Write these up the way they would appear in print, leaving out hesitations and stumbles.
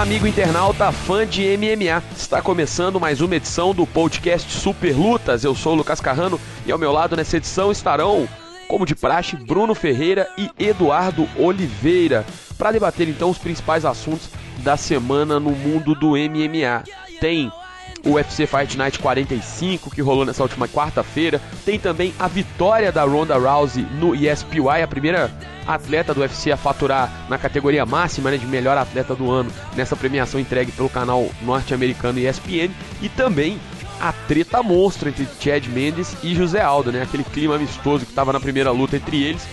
amigo internauta fã de MMA. Está começando mais uma edição do podcast Super Lutas. Eu sou o Lucas Carrano e ao meu lado nessa edição estarão, como de praxe, Bruno Ferreira e Eduardo Oliveira, para debater então os principais assuntos da semana no mundo do MMA. Tem o UFC Fight Night 45, que rolou nessa última quarta-feira. Tem também a vitória da Ronda Rousey no ESPY, a primeira atleta do UFC a faturar na categoria máxima, né, de melhor atleta do ano, nessa premiação entregue pelo canal norte-americano ESPN. E também a treta monstro entre Chad Mendes e José Aldo, né? Aquele clima amistoso que estava na primeira luta entre eles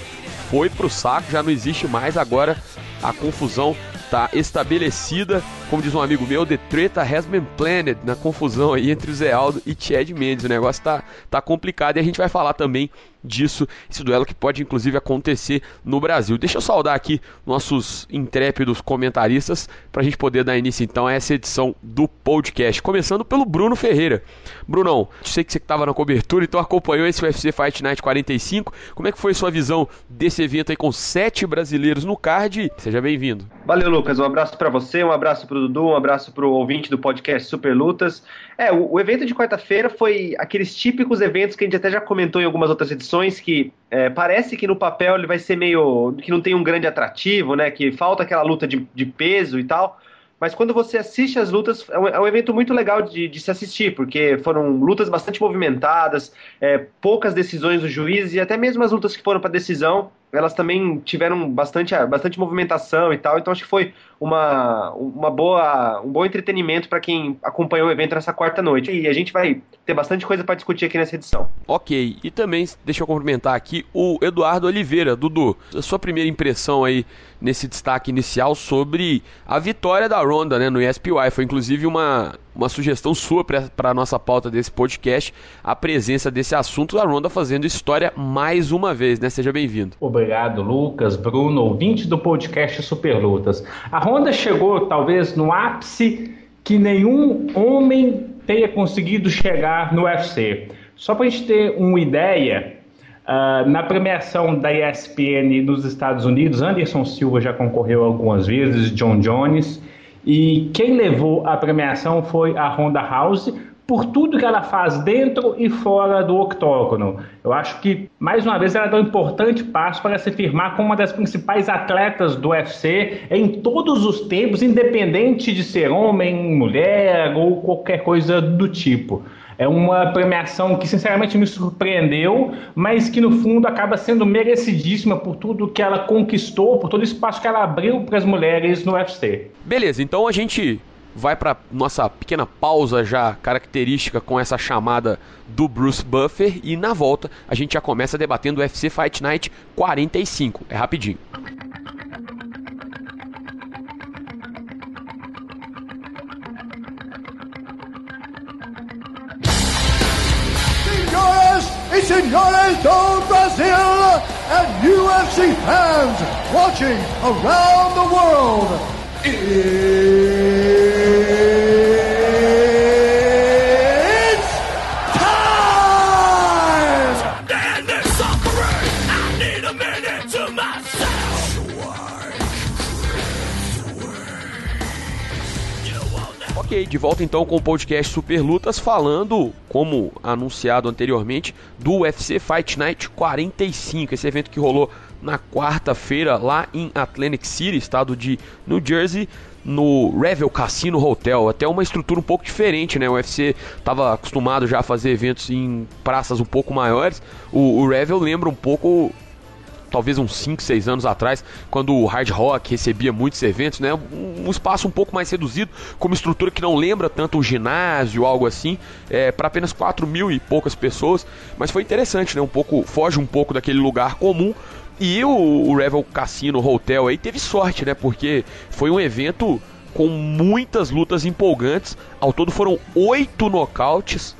foi pro saco, já não existe mais. Agora a confusão tá estabelecida, como diz um amigo meu, the treta has been planned, na confusão aí entre o Zé Aldo e Chad Mendes. O negócio tá complicado e a gente vai falar também disso, esse duelo que pode inclusive acontecer no Brasil. Deixa eu saudar aqui nossos intrépidos comentaristas pra gente poder dar início então a essa edição do podcast, começando pelo Bruno Ferreira. Brunão, sei que você estava na cobertura, então acompanhou esse UFC Fight Night 45, como é que foi sua visão desse evento aí com 7 brasileiros no card? Seja bem-vindo. Valeu, Lucas, um abraço pra você, um abraço pro Dudu, um abraço pro ouvinte do podcast Super Lutas. O evento de quarta-feira foi aqueles típicos eventos que a gente até já comentou em algumas outras edições, que parece que no papel ele vai ser meio, que não tem um grande atrativo, né, que falta aquela luta de peso e tal, mas quando você assiste as lutas, é um evento muito legal de se assistir, porque foram lutas bastante movimentadas, poucas decisões do juiz, e até mesmo as lutas que foram para decisão, elas também tiveram bastante movimentação e tal, então acho que foi um bom entretenimento para quem acompanhou o evento nessa quarta noite. E a gente vai ter bastante coisa para discutir aqui nessa edição. Ok, e também deixa eu cumprimentar aqui o Eduardo Oliveira. Dudu, a sua primeira impressão aí nesse destaque inicial sobre a vitória da Ronda, né, no ESPY. Foi inclusive uma sugestão sua para a nossa pauta desse podcast, a presença desse assunto da Ronda fazendo história mais uma vez, né? Seja bem-vindo. Obrigado, Lucas, Bruno, ouvinte do podcast Super Lutas. A Ronda chegou talvez no ápice que nenhum homem tenha conseguido chegar no UFC. Só para a gente ter uma ideia, na premiação da ESPN nos Estados Unidos, Anderson Silva já concorreu algumas vezes, John Jones, e quem levou a premiação foi a Ronda Rousey, por tudo que ela faz dentro e fora do octógono. Eu acho que, mais uma vez, ela dá um importante passo para se firmar como uma das principais atletas do UFC em todos os tempos, independente de ser homem, mulher ou qualquer coisa do tipo. É uma premiação que, sinceramente, me surpreendeu, mas que, no fundo, acaba sendo merecidíssima por tudo que ela conquistou, por todo o espaço que ela abriu para as mulheres no UFC. Beleza, então a gente vai para nossa pequena pausa já característica com essa chamada do Bruce Buffer, e na volta a gente já começa debatendo o UFC Fight Night 45. É rapidinho. Senhoras e senhores do Brasil and UFC fans watching around the world, it's time! Standing suffering, I need a minute to myself. Ok, de volta então com o podcast Super Lutas, falando, como anunciado anteriormente, do UFC Fight Night 45, esse evento que rolou na quarta-feira lá em Atlantic City, estado de New Jersey, no Revel Casino Hotel. Até uma estrutura um pouco diferente, né? O UFC estava acostumado já a fazer eventos em praças um pouco maiores. O Revel lembra um pouco, talvez uns 5, 6 anos atrás, quando o Hard Rock recebia muitos eventos, né? Um espaço um pouco mais reduzido, com uma estrutura que não lembra tanto um ginásio, algo assim, para apenas 4 mil e poucas pessoas, mas foi interessante, né? Foge um pouco daquele lugar comum. E o Revel Casino Hotel aí teve sorte, né? Porque foi um evento com muitas lutas empolgantes. Ao todo foram 8 nocautes,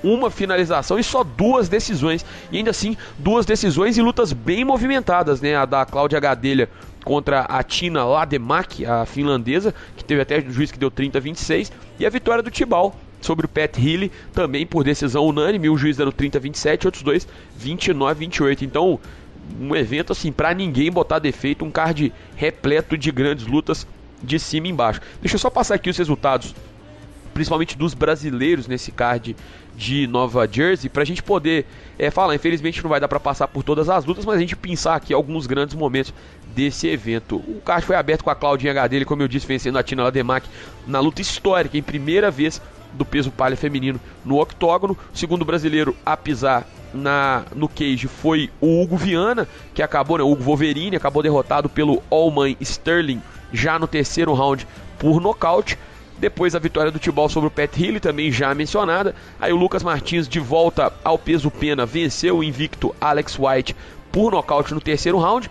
uma finalização e só 2 decisões. E ainda assim, 2 decisões e lutas bem movimentadas, né? A da Cláudia Gadelha contra a Tina Lademak, a finlandesa, que teve até o juiz que deu 30-26. E a vitória do Tibau sobre o Pat Healy, também por decisão unânime, um juiz dando 30-27, outros dois 29-28. Então, um evento assim, pra ninguém botar defeito, um card repleto de grandes lutas de cima e embaixo. Deixa eu só passar aqui os resultados, principalmente dos brasileiros nesse card de Nova Jersey, pra gente poder falar. Infelizmente não vai dar pra passar por todas as lutas, mas a gente pensar aqui alguns grandes momentos desse evento. O card foi aberto com a Claudinha Gadelha, como eu disse, vencendo a Tina Lademack na luta histórica, em primeira vez do peso palha feminino no octógono. O segundo brasileiro a pisar no cage foi o Hugo Viana, que acabou, o Hugo Wolverine, acabou derrotado pelo Allman Sterling já no terceiro round por nocaute. Depois a vitória do Tibal sobre o Pat Healy, também já mencionada. Aí o Lucas Martins, de volta ao peso pena, venceu o invicto Alex White por nocaute no terceiro round.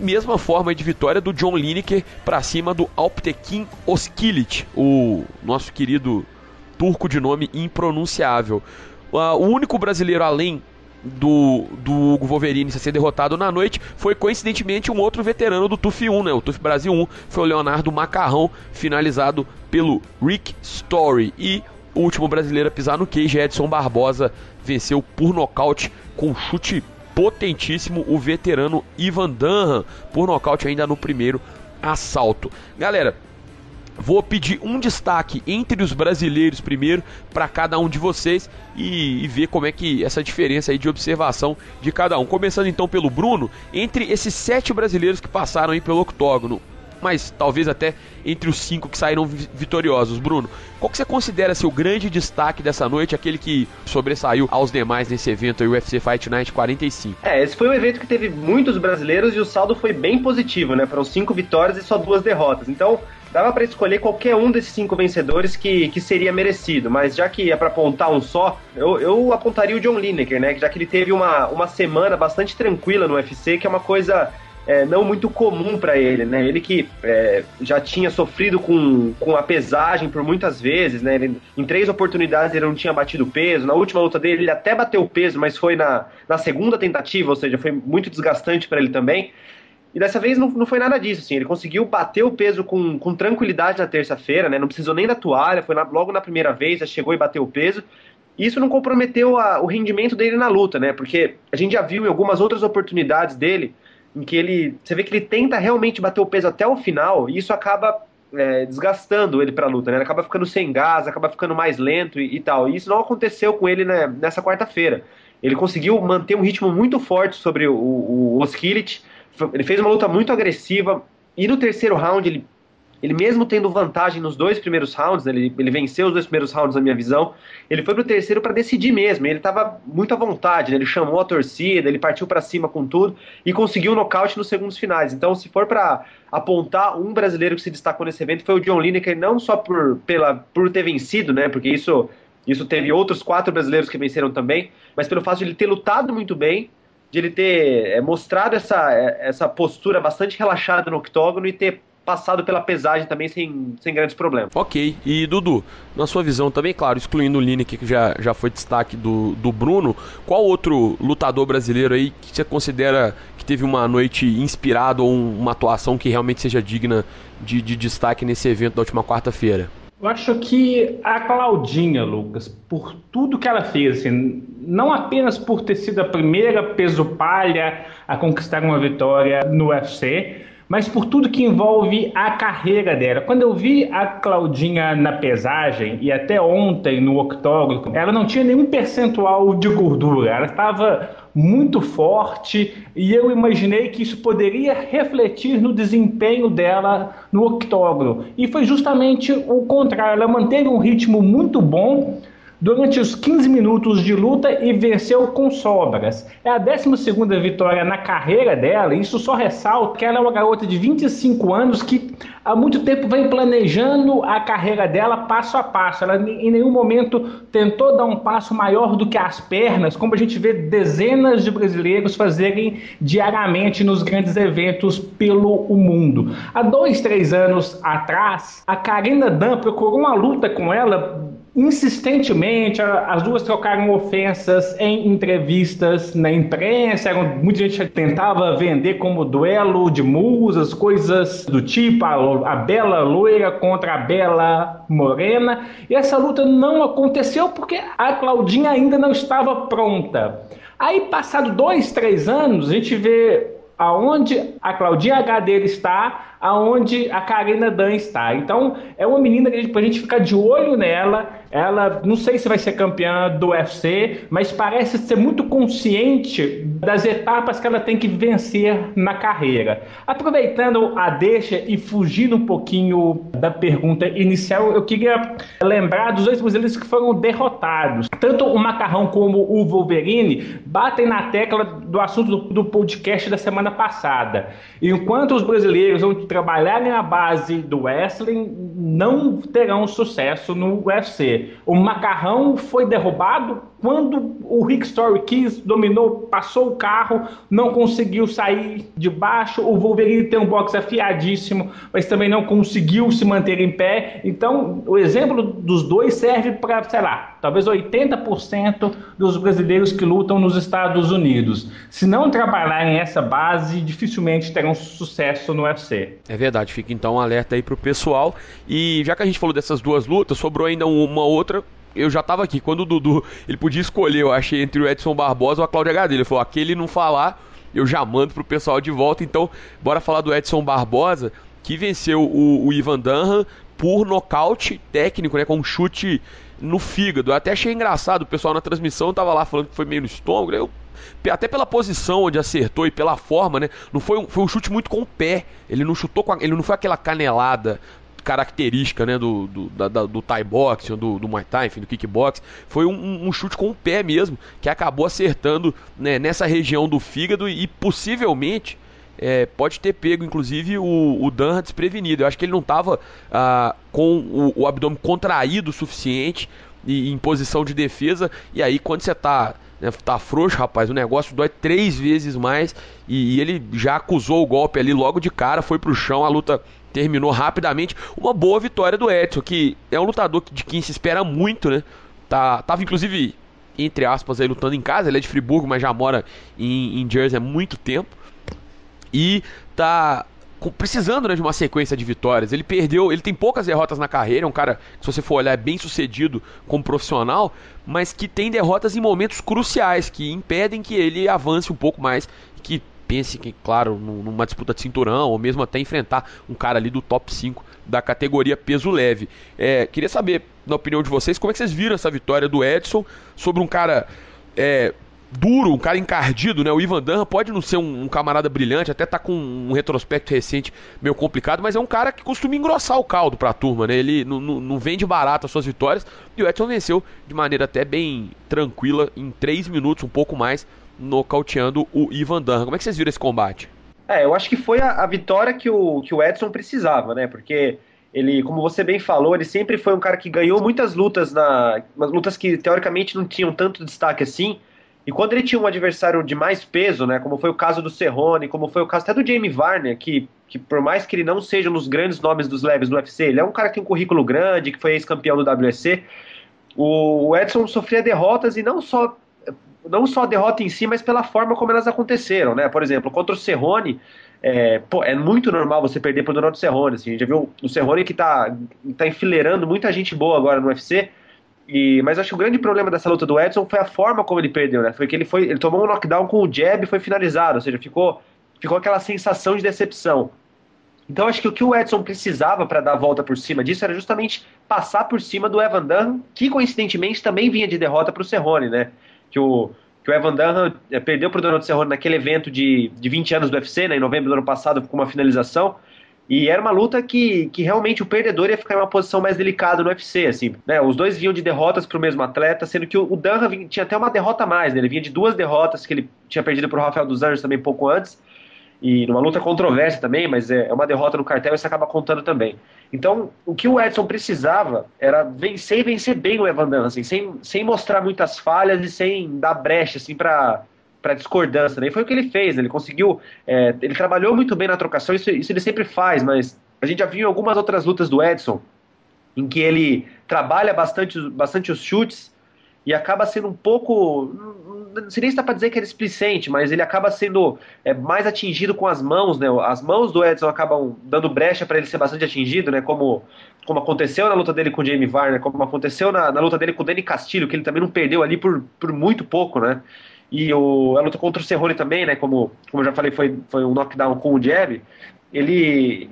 Mesma forma de vitória do John Lineker para cima do Alptekin Oskilic, o nosso querido turco de nome impronunciável. O único brasileiro além do Hugo Wolverine a ser derrotado na noite foi coincidentemente um outro veterano do TUF 1, o TUF Brasil 1, foi o Leonardo Macarrão, finalizado pelo Rick Story. E o último brasileiro a pisar no cage, Edson Barbosa, venceu por nocaute com um chute potentíssimo o veterano Ivan Dunham, por nocaute ainda no primeiro assalto. Galera, vou pedir um destaque entre os brasileiros primeiro para cada um de vocês e ver como é que essa diferença aí de observação de cada um. Começando então pelo Bruno, entre esses 7 brasileiros que passaram aí pelo octógono, mas talvez até entre os 5 que saíram vitoriosos. Bruno, qual que você considera ser o grande destaque dessa noite, aquele que sobressaiu aos demais nesse evento, o UFC Fight Night 45? Esse foi um evento que teve muitos brasileiros e o saldo foi bem positivo, né? Foram 5 vitórias e só 2 derrotas. Então, dava para escolher qualquer um desses 5 vencedores que seria merecido, mas já que é para apontar um só, eu apontaria o John Lineker, né? Já que ele teve uma semana bastante tranquila no UFC, que é uma coisa não muito comum para ele, né? Ele que já tinha sofrido com a pesagem por muitas vezes, né? Em 3 oportunidades ele não tinha batido peso. Na última luta dele ele até bateu o peso, mas foi na segunda tentativa, ou seja, foi muito desgastante para ele também. E dessa vez não foi nada disso, assim. Ele conseguiu bater o peso com tranquilidade na terça-feira, né? Não precisou nem da toalha, foi logo na primeira vez, já chegou e bateu o peso. E isso não comprometeu o rendimento dele na luta, né? Porque a gente já viu em algumas outras oportunidades dele em que você vê que ele tenta realmente bater o peso até o final, e isso acaba desgastando ele pra luta, né? Ele acaba ficando sem gás, acaba ficando mais lento e tal. E isso não aconteceu com ele, né, nessa quarta-feira. Ele conseguiu manter um ritmo muito forte sobre o Oskilic. Ele fez uma luta muito agressiva, e no terceiro round, ele mesmo tendo vantagem nos 2 primeiros rounds, ele venceu os 2 primeiros rounds na minha visão, ele foi pro terceiro para decidir mesmo, ele estava muito à vontade, né? Ele chamou a torcida, ele partiu para cima com tudo, e conseguiu o nocaute nos segundos finais. Então, se for para apontar um brasileiro que se destacou nesse evento, foi o John Lineker, não só por ter vencido, né? Porque isso teve outros 4 brasileiros que venceram também, mas pelo fato de ele ter lutado muito bem, de ele ter mostrado essa postura bastante relaxada no octógono e ter passado pela pesagem também sem grandes problemas. Ok, e Dudu, na sua visão também, claro, excluindo o Lineker, que já foi destaque do Bruno, qual outro lutador brasileiro aí que você considera que teve uma noite inspirada ou uma atuação que realmente seja digna de destaque nesse evento da última quarta-feira? Eu acho que a Claudinha, Lucas, por tudo que ela fez, assim, não apenas por ter sido a primeira peso palha a conquistar uma vitória no UFC, mas por tudo que envolve a carreira dela. Quando eu vi a Claudinha na pesagem, e até ontem no octógono, ela não tinha nenhum percentual de gordura, ela estava muito forte, e eu imaginei que isso poderia refletir no desempenho dela no octógono. E foi justamente o contrário, ela manteve um ritmo muito bom durante os 15 minutos de luta e venceu com sobras. É a 12ª vitória na carreira dela, e isso só ressalta que ela é uma garota de 25 anos que há muito tempo vem planejando a carreira dela passo a passo. Ela em nenhum momento tentou dar um passo maior do que as pernas, como a gente vê dezenas de brasileiros fazerem diariamente nos grandes eventos pelo mundo. Há 2, 3 anos atrás, a Karina Dunn procurou uma luta com ela insistentemente, as duas trocaram ofensas em entrevistas na imprensa, muita gente tentava vender como duelo de musas, coisas do tipo, a bela loira contra a bela morena, e essa luta não aconteceu porque a Claudinha ainda não estava pronta. Aí, passado 2, 3 anos, a gente vê aonde a Claudinha Gadelha está, aonde a Karina Dan está. Então, é uma menina que pra gente ficar de olho nela. Ela, não sei se vai ser campeã do UFC, mas parece ser muito consciente das etapas que ela tem que vencer na carreira. Aproveitando a deixa e fugindo um pouquinho da pergunta inicial, eu queria lembrar dos dois brasileiros que foram derrotados. Tanto o Macarrão como o Wolverine batem na tecla do assunto do podcast da semana passada. Enquanto os brasileiros vão trabalhar na base do wrestling, não terão sucesso no UFC. O Macarrão foi derrubado quando o Rick Story Keys dominou, passou o carro, não conseguiu sair de baixo. O Wolverine tem um boxe afiadíssimo, mas também não conseguiu se manter em pé. Então, o exemplo dos dois serve para, sei lá, talvez 80% dos brasileiros que lutam nos Estados Unidos. Se não trabalharem essa base, dificilmente terão sucesso no UFC. É verdade, fica então um alerta aí pro pessoal. E já que a gente falou dessas duas lutas, sobrou ainda uma outra. Eu já tava aqui, quando o Dudu, ele podia escolher, eu achei, entre o Edson Barbosa ou a Cláudia Gadelha. Ele falou, aquele não falar, eu já mando pro pessoal de volta. Então, bora falar do Edson Barbosa, que venceu o Ivan Dunham por nocaute técnico, né, com um chute no fígado. Eu até achei engraçado, o pessoal na transmissão tava lá falando que foi meio no estômago, até pela posição onde acertou e pela forma, né, não foi um chute muito com o pé, ele não chutou ele não foi aquela canelada característica, né, do Thai boxing, do Muay Thai, enfim, do kickbox. Foi um chute com o pé mesmo, que acabou acertando, né, nessa região do fígado e possivelmente pode ter pego, inclusive, o Dunham desprevenido. Eu acho que ele não estava com o abdômen contraído o suficiente e em posição de defesa, e aí quando você tá frouxo, rapaz, o negócio dói 3 vezes mais, e ele já acusou o golpe ali logo de cara, foi pro chão, a luta terminou rapidamente. Uma boa vitória do Edson, que é um lutador de quem se espera muito, né? Tava inclusive, entre aspas, aí, lutando em casa. Ele é de Friburgo, mas já mora em Jersey há muito tempo. E tá precisando, né, de uma sequência de vitórias. Ele tem poucas derrotas na carreira. É um cara que, se você for olhar, é bem sucedido como profissional, mas que tem derrotas em momentos cruciais, que impedem que ele avance um pouco mais, que pense que, claro, numa disputa de cinturão, ou mesmo até enfrentar um cara ali do top 5 da categoria peso leve. Queria saber, na opinião de vocês, como é que vocês viram essa vitória do Edson sobre um cara duro, um cara encardido, né? O Ivan Dunham pode não ser um camarada brilhante, até tá com um retrospecto recente meio complicado, mas é um cara que costuma engrossar o caldo pra turma, né? Ele não vende barato as suas vitórias, e o Edson venceu de maneira até bem tranquila, em 3 minutos, um pouco mais, nocauteando o Ivan Dunham. Como é que vocês viram esse combate? Eu acho que foi a vitória que o Edson precisava, né? Porque ele, como você bem falou, ele sempre foi um cara que ganhou muitas lutas, umas lutas que teoricamente não tinham tanto destaque assim. E quando ele tinha um adversário de mais peso, né? Como foi o caso do Cerrone, como foi o caso até do Jamie Varner, que por mais que ele não seja um dos grandes nomes dos leves do UFC, ele é um cara que tem um currículo grande, que foi ex-campeão do WEC. O Edson sofria derrotas, e não só a derrota em si, mas pela forma como elas aconteceram, né? Por exemplo, contra o Cerrone, é muito normal você perder pro Donald Cerrone, assim. A gente já viu o Cerrone que tá enfileirando muita gente boa agora no UFC, mas acho que o grande problema dessa luta do Edson foi a forma como ele perdeu, né? Foi que ele tomou um knockdown com o jab e foi finalizado, ou seja, ficou aquela sensação de decepção. Então acho que o que o Edson precisava para dar a volta por cima disso era justamente passar por cima do Evan Dunham, que coincidentemente também vinha de derrota pro Cerrone, né? Que o Evan Dunham perdeu pro Donald Cerrone naquele evento de 20 anos do UFC, né, em novembro do ano passado, com uma finalização, e era uma luta que realmente o perdedor ia ficar em uma posição mais delicada no UFC, assim, né? Os dois vinham de derrotas pro mesmo atleta, sendo que o Dunham tinha até uma derrota a mais, né? Ele vinha de 2 derrotas, que ele tinha perdido pro Rafael dos Anjos também pouco antes, e numa luta controversa também, mas é uma derrota no cartel, isso acaba contando também. Então, o que o Edson precisava era vencer e vencer bem o Evan Dunham, assim, sem mostrar muitas falhas e sem dar brecha assim, para discordância, né? E foi o que ele fez, né? Ele conseguiu, ele trabalhou muito bem na trocação, isso ele sempre faz, mas a gente já viu em algumas outras lutas do Edson, em que ele trabalha bastante os chutes, e acaba sendo um pouco, não sei nem se dá pra dizer que é displicente, mas ele acaba sendo mais atingido com as mãos, né? As mãos do Edson acabam dando brecha para ele ser bastante atingido, né? Como aconteceu na luta dele com o Jamie Varner, como aconteceu na luta dele com o Danny Castillo, que ele também não perdeu ali por muito pouco, né? e a luta contra o Cerrone também, né, como eu já falei, foi um knockdown com o jab, ele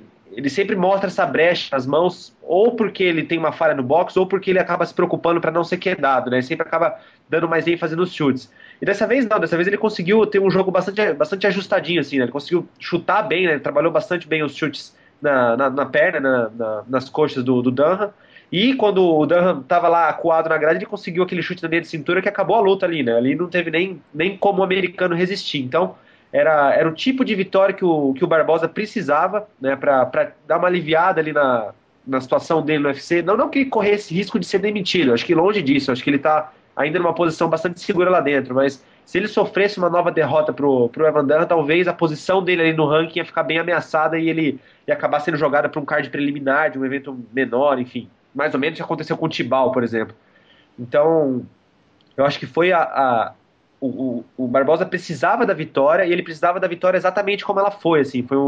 sempre mostra essa brecha nas mãos, ou porque ele tem uma falha no boxe, ou porque ele acaba se preocupando para não ser quedado, né, ele sempre acaba dando mais ênfase nos chutes. E dessa vez não, dessa vez ele conseguiu ter um jogo bastante ajustadinho, assim, né, ele conseguiu chutar bem, né, ele trabalhou bastante bem os chutes na perna, nas coxas do Dunham. E quando o Dunham estava lá acuado na grade, ele conseguiu aquele chute na linha de cintura que acabou a luta ali, né? Ali não teve nem como o americano resistir. Então, era o tipo de vitória que o Barbosa precisava, né? Para dar uma aliviada ali na situação dele no UFC. Não que ele corresse risco de ser demitido, acho que longe disso. Acho que ele está ainda numa posição bastante segura lá dentro. Mas se ele sofresse uma nova derrota pro Evan Dunham, talvez a posição dele ali no ranking ia ficar bem ameaçada e ele ia acabar sendo jogado para um card preliminar de um evento menor, enfim. Mais ou menos que aconteceu com o Tibau, por exemplo. Então, eu acho que foi o Barbosa precisava da vitória, e ele precisava da vitória exatamente como ela foi, assim, foi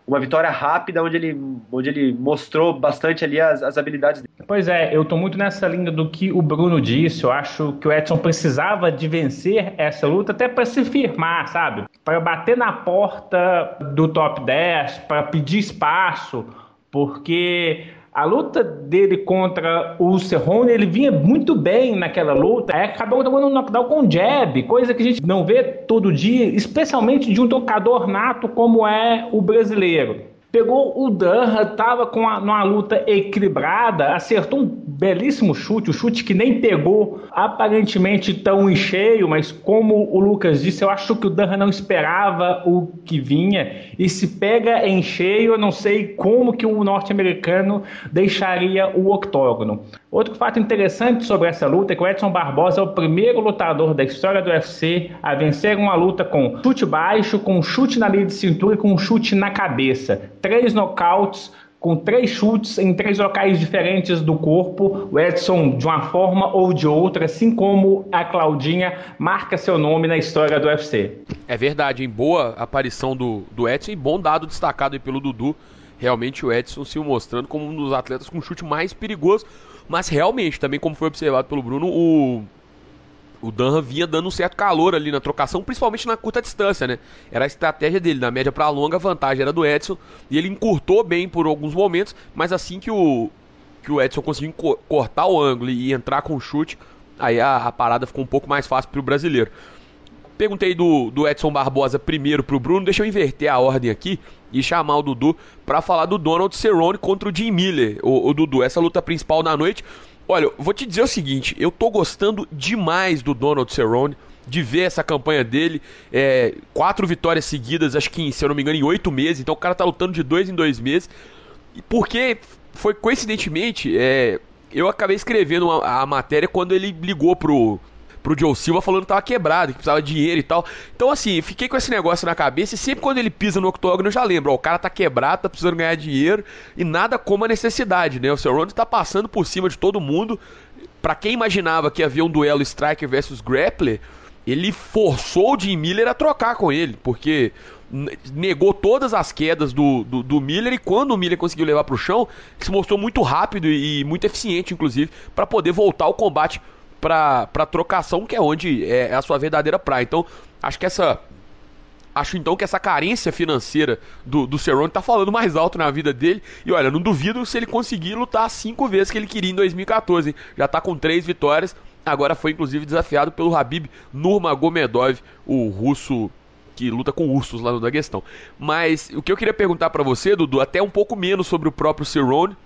uma vitória rápida, onde ele mostrou bastante ali as habilidades dele. Pois é, eu tô muito nessa linha do que o Bruno disse. Eu acho que o Edson precisava de vencer essa luta até para se firmar, sabe? Para bater na porta do top 10, para pedir espaço, porque a luta dele contra o Cerrone, ele vinha muito bem naquela luta, acabou tomando um knockdown com jab, coisa que a gente não vê todo dia, especialmente de um tocador nato como é o brasileiro. Pegou o Dunham, estava numa luta equilibrada, acertou um belíssimo chute, o chute que nem pegou aparentemente tão em cheio, mas como o Lucas disse, eu acho que o Dunham não esperava o que vinha, e se pega em cheio, eu não sei como que o norte-americano deixaria o octógono. Outro fato interessante sobre essa luta é que o Edson Barbosa é o primeiro lutador da história do UFC a vencer uma luta com chute baixo, com chute na linha de cintura e com chute na cabeça. 3 nocautes com 3 chutes em 3 locais diferentes do corpo. O Edson, de uma forma ou de outra, assim como a Claudinha, marca seu nome na história do UFC. É verdade, em boa aparição do Edson e bom dado destacado aí pelo Dudu. Realmente o Edson se mostrando como um dos atletas com chute mais perigoso. Mas realmente, também como foi observado pelo Bruno, o Dunham vinha dando um certo calor ali na trocação, principalmente na curta distância, né? Era a estratégia dele, na média para longa, a vantagem era do Edson, e ele encurtou bem por alguns momentos, mas assim que o Edson conseguiu cortar o ângulo e entrar com o chute, aí a parada ficou um pouco mais fácil para o brasileiro. Perguntei do Edson Barbosa primeiro pro Bruno, deixa eu inverter a ordem aqui e chamar o Dudu para falar do Donald Cerrone contra o Jim Miller. O Dudu, essa luta principal da noite. Olha, vou te dizer o seguinte, eu tô gostando demais do Donald Cerrone, de ver essa campanha dele, 4 vitórias seguidas, acho que, se eu não me engano, em 8 meses, então o cara tá lutando de 2 em 2 meses, porque foi coincidentemente, eu acabei escrevendo a matéria quando ele ligou pro Joe Silva falando que tava quebrado, que precisava de dinheiro e tal. Então assim, fiquei com esse negócio na cabeça e sempre quando ele pisa no octógono eu já lembro, o cara tá quebrado, tá precisando ganhar dinheiro e nada como a necessidade, né? O Cerrone tá passando por cima de todo mundo. Pra quem imaginava que havia um duelo striker versus grappler, ele forçou o Jim Miller a trocar com ele, porque negou todas as quedas do Miller, e quando o Miller conseguiu levar pro chão, se mostrou muito rápido e muito eficiente, inclusive, para poder voltar ao combate para trocação, que é onde é a sua verdadeira praia. Então, acho então que essa carência financeira do Cerrone tá falando mais alto na vida dele. E olha, não duvido se ele conseguir lutar 5 vezes que ele queria em 2014, hein? Já tá com 3 vitórias. Agora foi inclusive desafiado pelo Khabib Nurmagomedov, o russo que luta com ursos lá no Daguestão. Mas o que eu queria perguntar para você, Dudu, até um pouco menos sobre o próprio Cerrone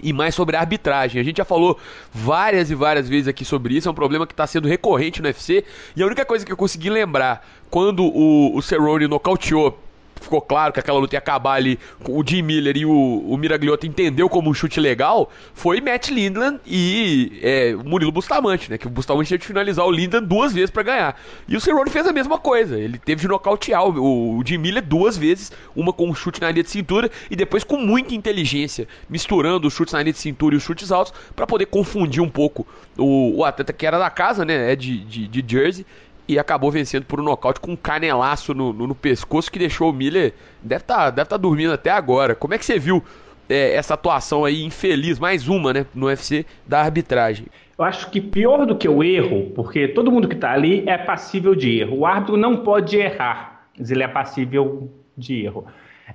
e mais sobre a arbitragem. A gente já falou várias e várias vezes aqui sobre isso, é um problema que está sendo recorrente no UFC, e a única coisa que eu consegui lembrar, quando o Cerrone nocauteou, ficou claro que aquela luta ia acabar ali com o Jim Miller e o Miragliotta entendeu como um chute legal, foi Matt Lindland e o Murilo Bustamante, né? Que o Bustamante teve de finalizar o Lindland 2 vezes para ganhar. E o Cerrone fez a mesma coisa, ele teve de nocautear o Jim Miller 2 vezes, uma com um chute na linha de cintura e depois com muita inteligência, misturando os chutes na linha de cintura e os chutes altos para poder confundir um pouco o atleta que era da casa, né? De Jersey. E acabou vencendo por um nocaute com um canelaço no pescoço que deixou o Miller... Deve tá dormindo até agora. Como é que você viu essa atuação aí infeliz, mais uma, né, no UFC, da arbitragem? Eu acho que pior do que o erro, porque todo mundo que está ali é passível de erro. O árbitro não pode errar, mas ele é passível de erro.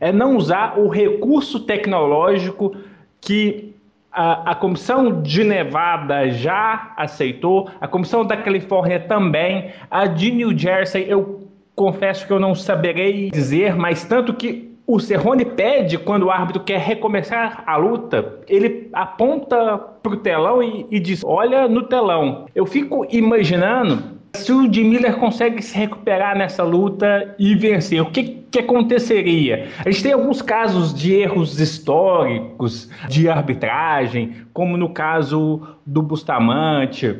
É não usar o recurso tecnológico que a Comissão de Nevada já aceitou, a Comissão da Califórnia também, a de New Jersey, eu confesso que eu não saberei dizer, mas tanto que o Cerrone pede, quando o árbitro quer recomeçar a luta, ele aponta para o telão e diz, olha no telão. Eu fico imaginando se o Jim Miller consegue se recuperar nessa luta e vencer, o que aconteceria? A gente tem alguns casos de erros históricos de arbitragem, como no caso do Bustamante,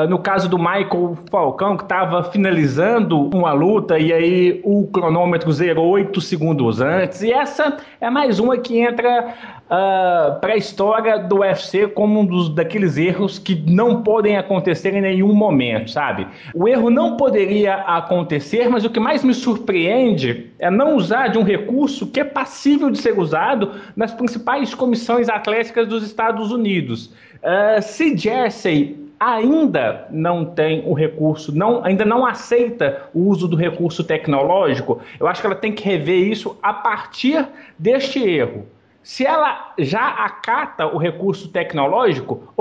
no caso do Michael Falcão, que estava finalizando uma luta e aí o cronômetro zerou 8 segundos antes. E essa é mais uma que entra para a história do UFC como daqueles erros que não podem acontecer em nenhum momento, sabe? O erro não poderia acontecer, mas o que mais me surpreende é não usar de um recurso que é passível de ser usado nas principais comissões atléticas dos Estados Unidos. Se Jersey ainda não tem o recurso, ainda não aceita o uso do recurso tecnológico, eu acho que ela tem que rever isso a partir deste erro. Se ela já acata o recurso tecnológico,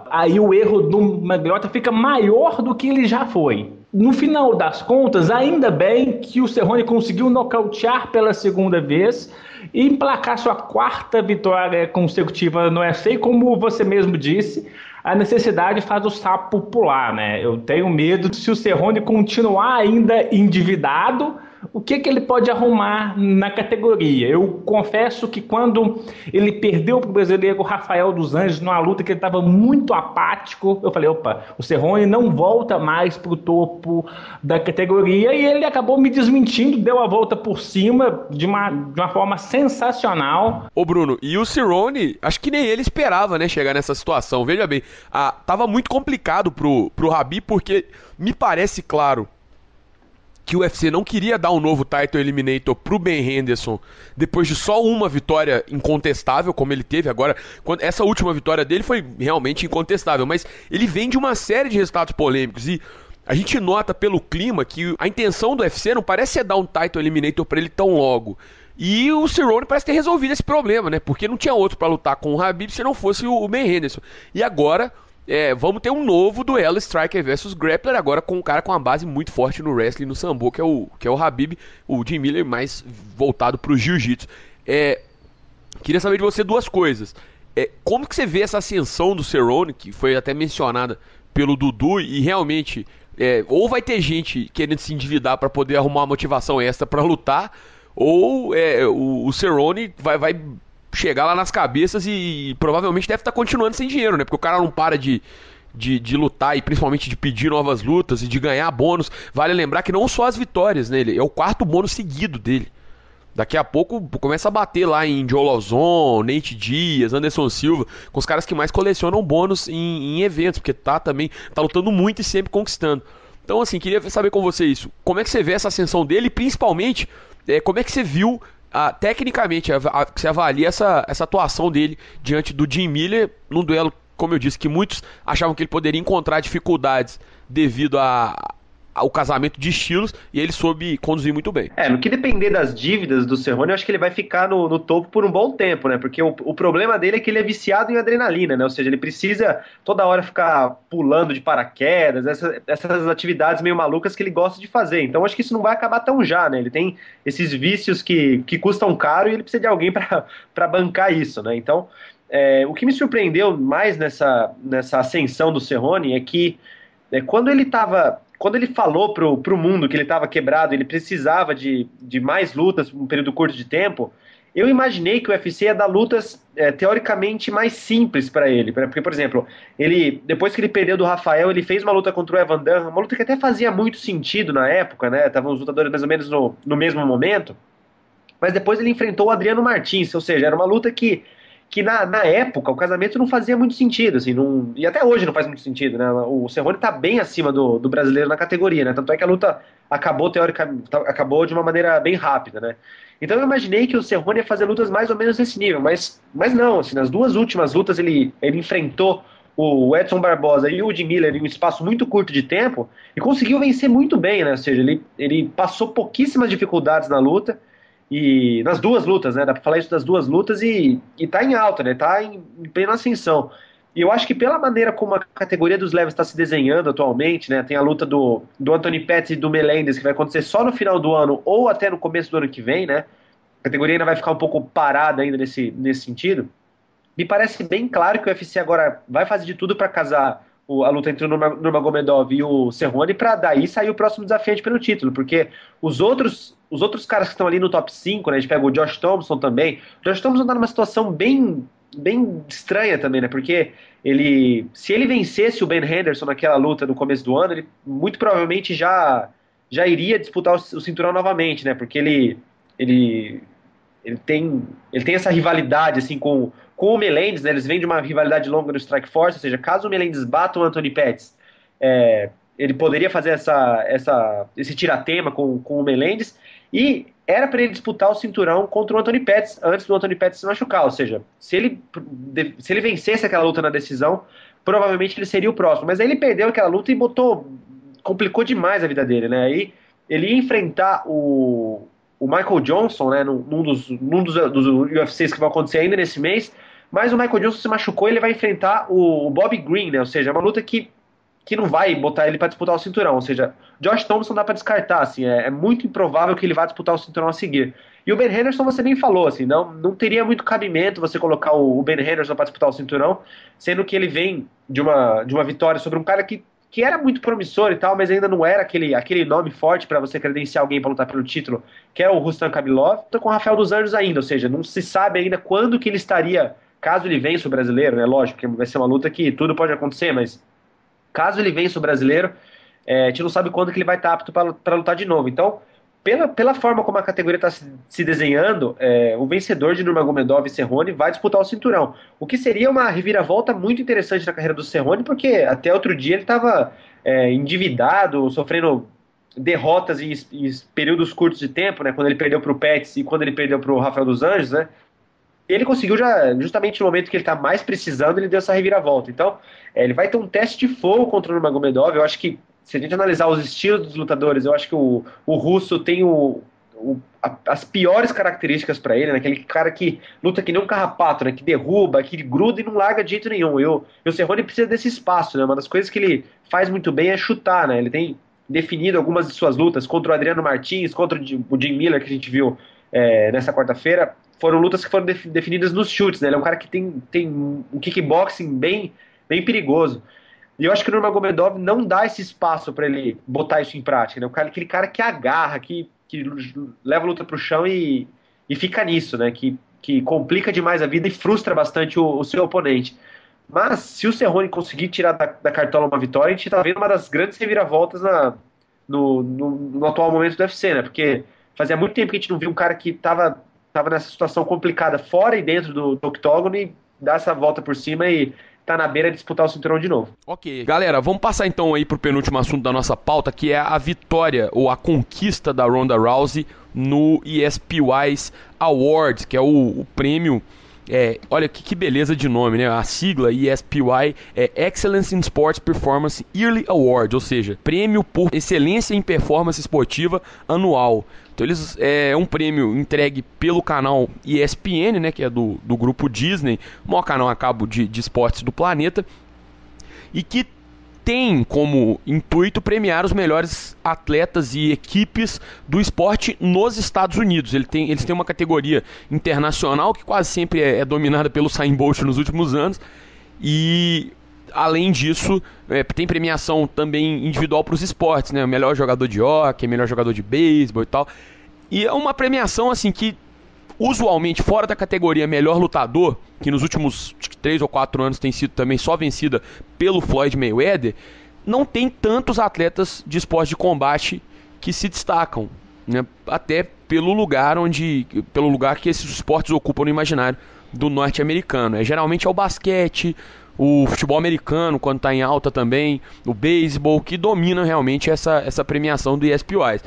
aí o erro do Magliota fica maior do que ele já foi. No final das contas, ainda bem que o Cerrone conseguiu nocautear pela segunda vez e emplacar sua quarta vitória consecutiva no UFC, como você mesmo disse, a necessidade faz o sapo pular, né? Eu tenho medo de, se o Cerrone continuar ainda endividado, o que ele pode arrumar na categoria. Eu confesso que quando ele perdeu para o brasileiro Rafael dos Anjos numa luta que ele estava muito apático, eu falei, o Cerrone não volta mais para o topo da categoria, e ele acabou me desmentindo, deu a volta por cima de uma forma sensacional. Ô Bruno, e o Cerrone, acho que nem ele esperava, né, chegar nessa situação. Veja bem, tava muito complicado pro Khabib, porque me parece claro que o UFC não queria dar um novo title eliminator pro Ben Henderson depois de só uma vitória incontestável, como ele teve agora. Essa última vitória dele foi realmente incontestável, mas ele vem de uma série de resultados polêmicos e a gente nota pelo clima que a intenção do UFC não parece ser dar um title eliminator pra ele tão logo. E o Cerrone parece ter resolvido esse problema, né? Porque não tinha outro pra lutar com o Khabib se não fosse o Ben Henderson. E agora vamos ter um novo duelo Striker versus Grappler, agora com um cara com uma base muito forte no wrestling, no sambo, que é o Khabib, o Jim Miller mais voltado pro jiu-jitsu. Queria saber de você duas coisas. Como que você vê essa ascensão do Cerrone, que foi até mencionada pelo Dudu, e realmente ou vai ter gente querendo se endividar para poder arrumar uma motivação extra para lutar, ou o Cerrone vai chegar lá nas cabeças e provavelmente deve estar continuando sem dinheiro, né? Porque o cara não para de lutar e principalmente de pedir novas lutas e de ganhar bônus. Vale lembrar que não só as vitórias, né? É o quarto bônus seguido dele. Daqui a pouco começa a bater lá em Joe Lauzon, Nate Diaz, Anderson Silva, com os caras que mais colecionam bônus em eventos, porque tá lutando muito e sempre conquistando. Então, assim, queria saber com você isso. Como é que você vê essa ascensão dele e principalmente como é que você viu tecnicamente, você avalia essa atuação dele diante do Jim Miller num duelo, como eu disse, que muitos achavam que ele poderia encontrar dificuldades devido ao casamento de estilos, e ele soube conduzir muito bem. No que depender das dívidas do Cerrone, eu acho que ele vai ficar no topo por um bom tempo, né? Porque o problema dele é que ele é viciado em adrenalina, né? Ou seja, ele precisa toda hora ficar pulando de paraquedas, essas atividades meio malucas que ele gosta de fazer. Então, acho que isso não vai acabar tão já, né? Ele tem esses vícios que custam caro e ele precisa de alguém para bancar isso, né? Então, o que me surpreendeu mais nessa ascensão do Cerrone é que quando ele falou pro mundo que ele estava quebrado, ele precisava de mais lutas por um período curto de tempo, eu imaginei que o UFC ia dar lutas teoricamente mais simples para ele. Porque, por exemplo, depois que ele perdeu do Rafael, ele fez uma luta contra o Evan Dunham, uma luta que até fazia muito sentido na época, né? Estavam os lutadores mais ou menos no mesmo momento. Mas depois ele enfrentou o Adriano Martins, ou seja, era uma luta que que na época o casamento não fazia muito sentido, assim, e até hoje não faz muito sentido, né? O Cerrone tá bem acima do brasileiro na categoria, né? Tanto é que a luta acabou teoricamente, acabou de uma maneira bem rápida, né? Então eu imaginei que o Cerrone ia fazer lutas mais ou menos nesse nível, mas não, assim, nas duas últimas lutas ele enfrentou o Edson Barbosa e o Jim Miller em um espaço muito curto de tempo e conseguiu vencer muito bem, né? Ou seja, ele passou pouquíssimas dificuldades na luta, e nas duas lutas, né? Dá pra falar isso das duas lutas e tá em alta, né? Tá em plena ascensão. E eu acho que pela maneira como a categoria dos leves está se desenhando atualmente, né? Tem a luta do Anthony Pettis e do Melendez que vai acontecer só no final do ano ou até no começo do ano que vem, né? A categoria ainda vai ficar um pouco parada ainda nesse sentido. Me parece bem claro que o UFC agora vai fazer de tudo para casar a luta entre o Nurmagomedov e o Cerrone para daí sair o próximo desafiante pelo título, porque os outros caras que estão ali no top 5, né, a gente pega o Josh Thompson também. O Josh Thompson está numa situação bem estranha também, né, porque se ele vencesse o Ben Henderson naquela luta no começo do ano, ele muito provavelmente já iria disputar o cinturão novamente, né, porque ele tem essa rivalidade assim com o Melendez, né? Eles vêm de uma rivalidade longa no Strikeforce, ou seja, caso o Melendez bata o Anthony Pettis, ele poderia fazer esse tiratema com o Melendez, e era para ele disputar o cinturão contra o Anthony Pettis antes do Anthony Pettis se machucar, ou seja, se ele vencesse aquela luta na decisão, provavelmente ele seria o próximo, mas aí ele perdeu aquela luta e complicou demais a vida dele, né? Aí ele ia enfrentar o Michael Johnson, né, num dos UFCs que vão acontecer ainda nesse mês, mas o Michael Johnson se machucou e ele vai enfrentar o Bobby Green, né, ou seja, é uma luta que não vai botar ele para disputar o cinturão, ou seja, Josh Thompson dá para descartar, assim, é muito improvável que ele vá disputar o cinturão a seguir. E o Ben Henderson, você bem falou, assim, não teria muito cabimento você colocar o Ben Henderson para disputar o cinturão, sendo que ele vem de uma vitória sobre um cara que era muito promissor e tal, mas ainda não era aquele nome forte para você credenciar alguém para lutar pelo título, que é o Rustam Khabilov. Tô com o Rafael dos Anjos ainda, ou seja, não se sabe ainda quando que ele estaria, caso ele vença o brasileiro, né? Lógico que vai ser uma luta que tudo pode acontecer, mas caso ele vença o brasileiro, a gente não sabe quando que ele vai estar apto para lutar de novo. Então, pela forma como a categoria está se desenhando, o vencedor de Nurmagomedov e Cerrone vai disputar o cinturão. O que seria uma reviravolta muito interessante na carreira do Cerrone, porque até outro dia ele estava endividado, sofrendo derrotas em períodos curtos de tempo, né, quando ele perdeu para o Pettis e quando ele perdeu para o Rafael dos Anjos, né? Ele conseguiu justamente no momento que ele está mais precisando, ele deu essa reviravolta. Então, ele vai ter um teste de fogo contra o Nurmagomedov. Eu acho que, se a gente analisar os estilos dos lutadores, eu acho que o russo tem as piores características para ele, né? Aquele cara que luta que nem um carrapato, né? Que derruba, que gruda e não larga de jeito nenhum. E o Cerrone precisa desse espaço, né? Uma das coisas que ele faz muito bem é chutar, né? Ele tem definido algumas de suas lutas contra o Adriano Martins, contra o Jim Miller, que a gente viu nessa quarta-feira. Foram lutas que foram definidas nos chutes, né? Ele é um cara que tem um kickboxing bem perigoso. E eu acho que o Nurmagomedov não dá esse espaço para ele botar isso em prática, né? Aquele cara que agarra, que leva a luta pro chão e fica nisso, né? Que complica demais a vida e frustra bastante o seu oponente. Mas se o Cerrone conseguir tirar da cartola uma vitória, a gente tá vendo uma das grandes reviravoltas no atual momento do UFC, né? Porque fazia muito tempo que a gente não viu um cara que tava nessa situação complicada fora e dentro do octógono e dá essa volta por cima e tá na beira de disputar o cinturão de novo. Ok, galera, vamos passar então aí pro penúltimo assunto da nossa pauta, que é a vitória ou a conquista da Ronda Rousey no ESPY's Awards, que é o prêmio. Olha que beleza de nome, né? A sigla ESPY é Excellence in Sports Performance Yearly Award, ou seja, prêmio por excelência em performance esportiva anual. Então é um prêmio entregue pelo canal ESPN, né, que é do grupo Disney, o maior canal a cabo de esportes do planeta, e que tem como intuito premiar os melhores atletas e equipes do esporte nos Estados Unidos. Eles têm uma categoria internacional que quase sempre é dominada pelo Usain Bolt nos últimos anos, e além disso tem premiação também individual para os esportes, né? O melhor jogador de hóquei, melhor jogador de beisebol e tal. E é uma premiação assim que usualmente fora da categoria melhor lutador, que nos últimos 3 ou 4 anos tem sido também só vencida pelo Floyd Mayweather, não tem tantos atletas de esporte de combate que se destacam né, até pelo lugar que esses esportes ocupam no imaginário do norte-americano. Geralmente é o basquete, o futebol americano, quando está em alta também, o beisebol, que dominam realmente essa premiação do ESPY.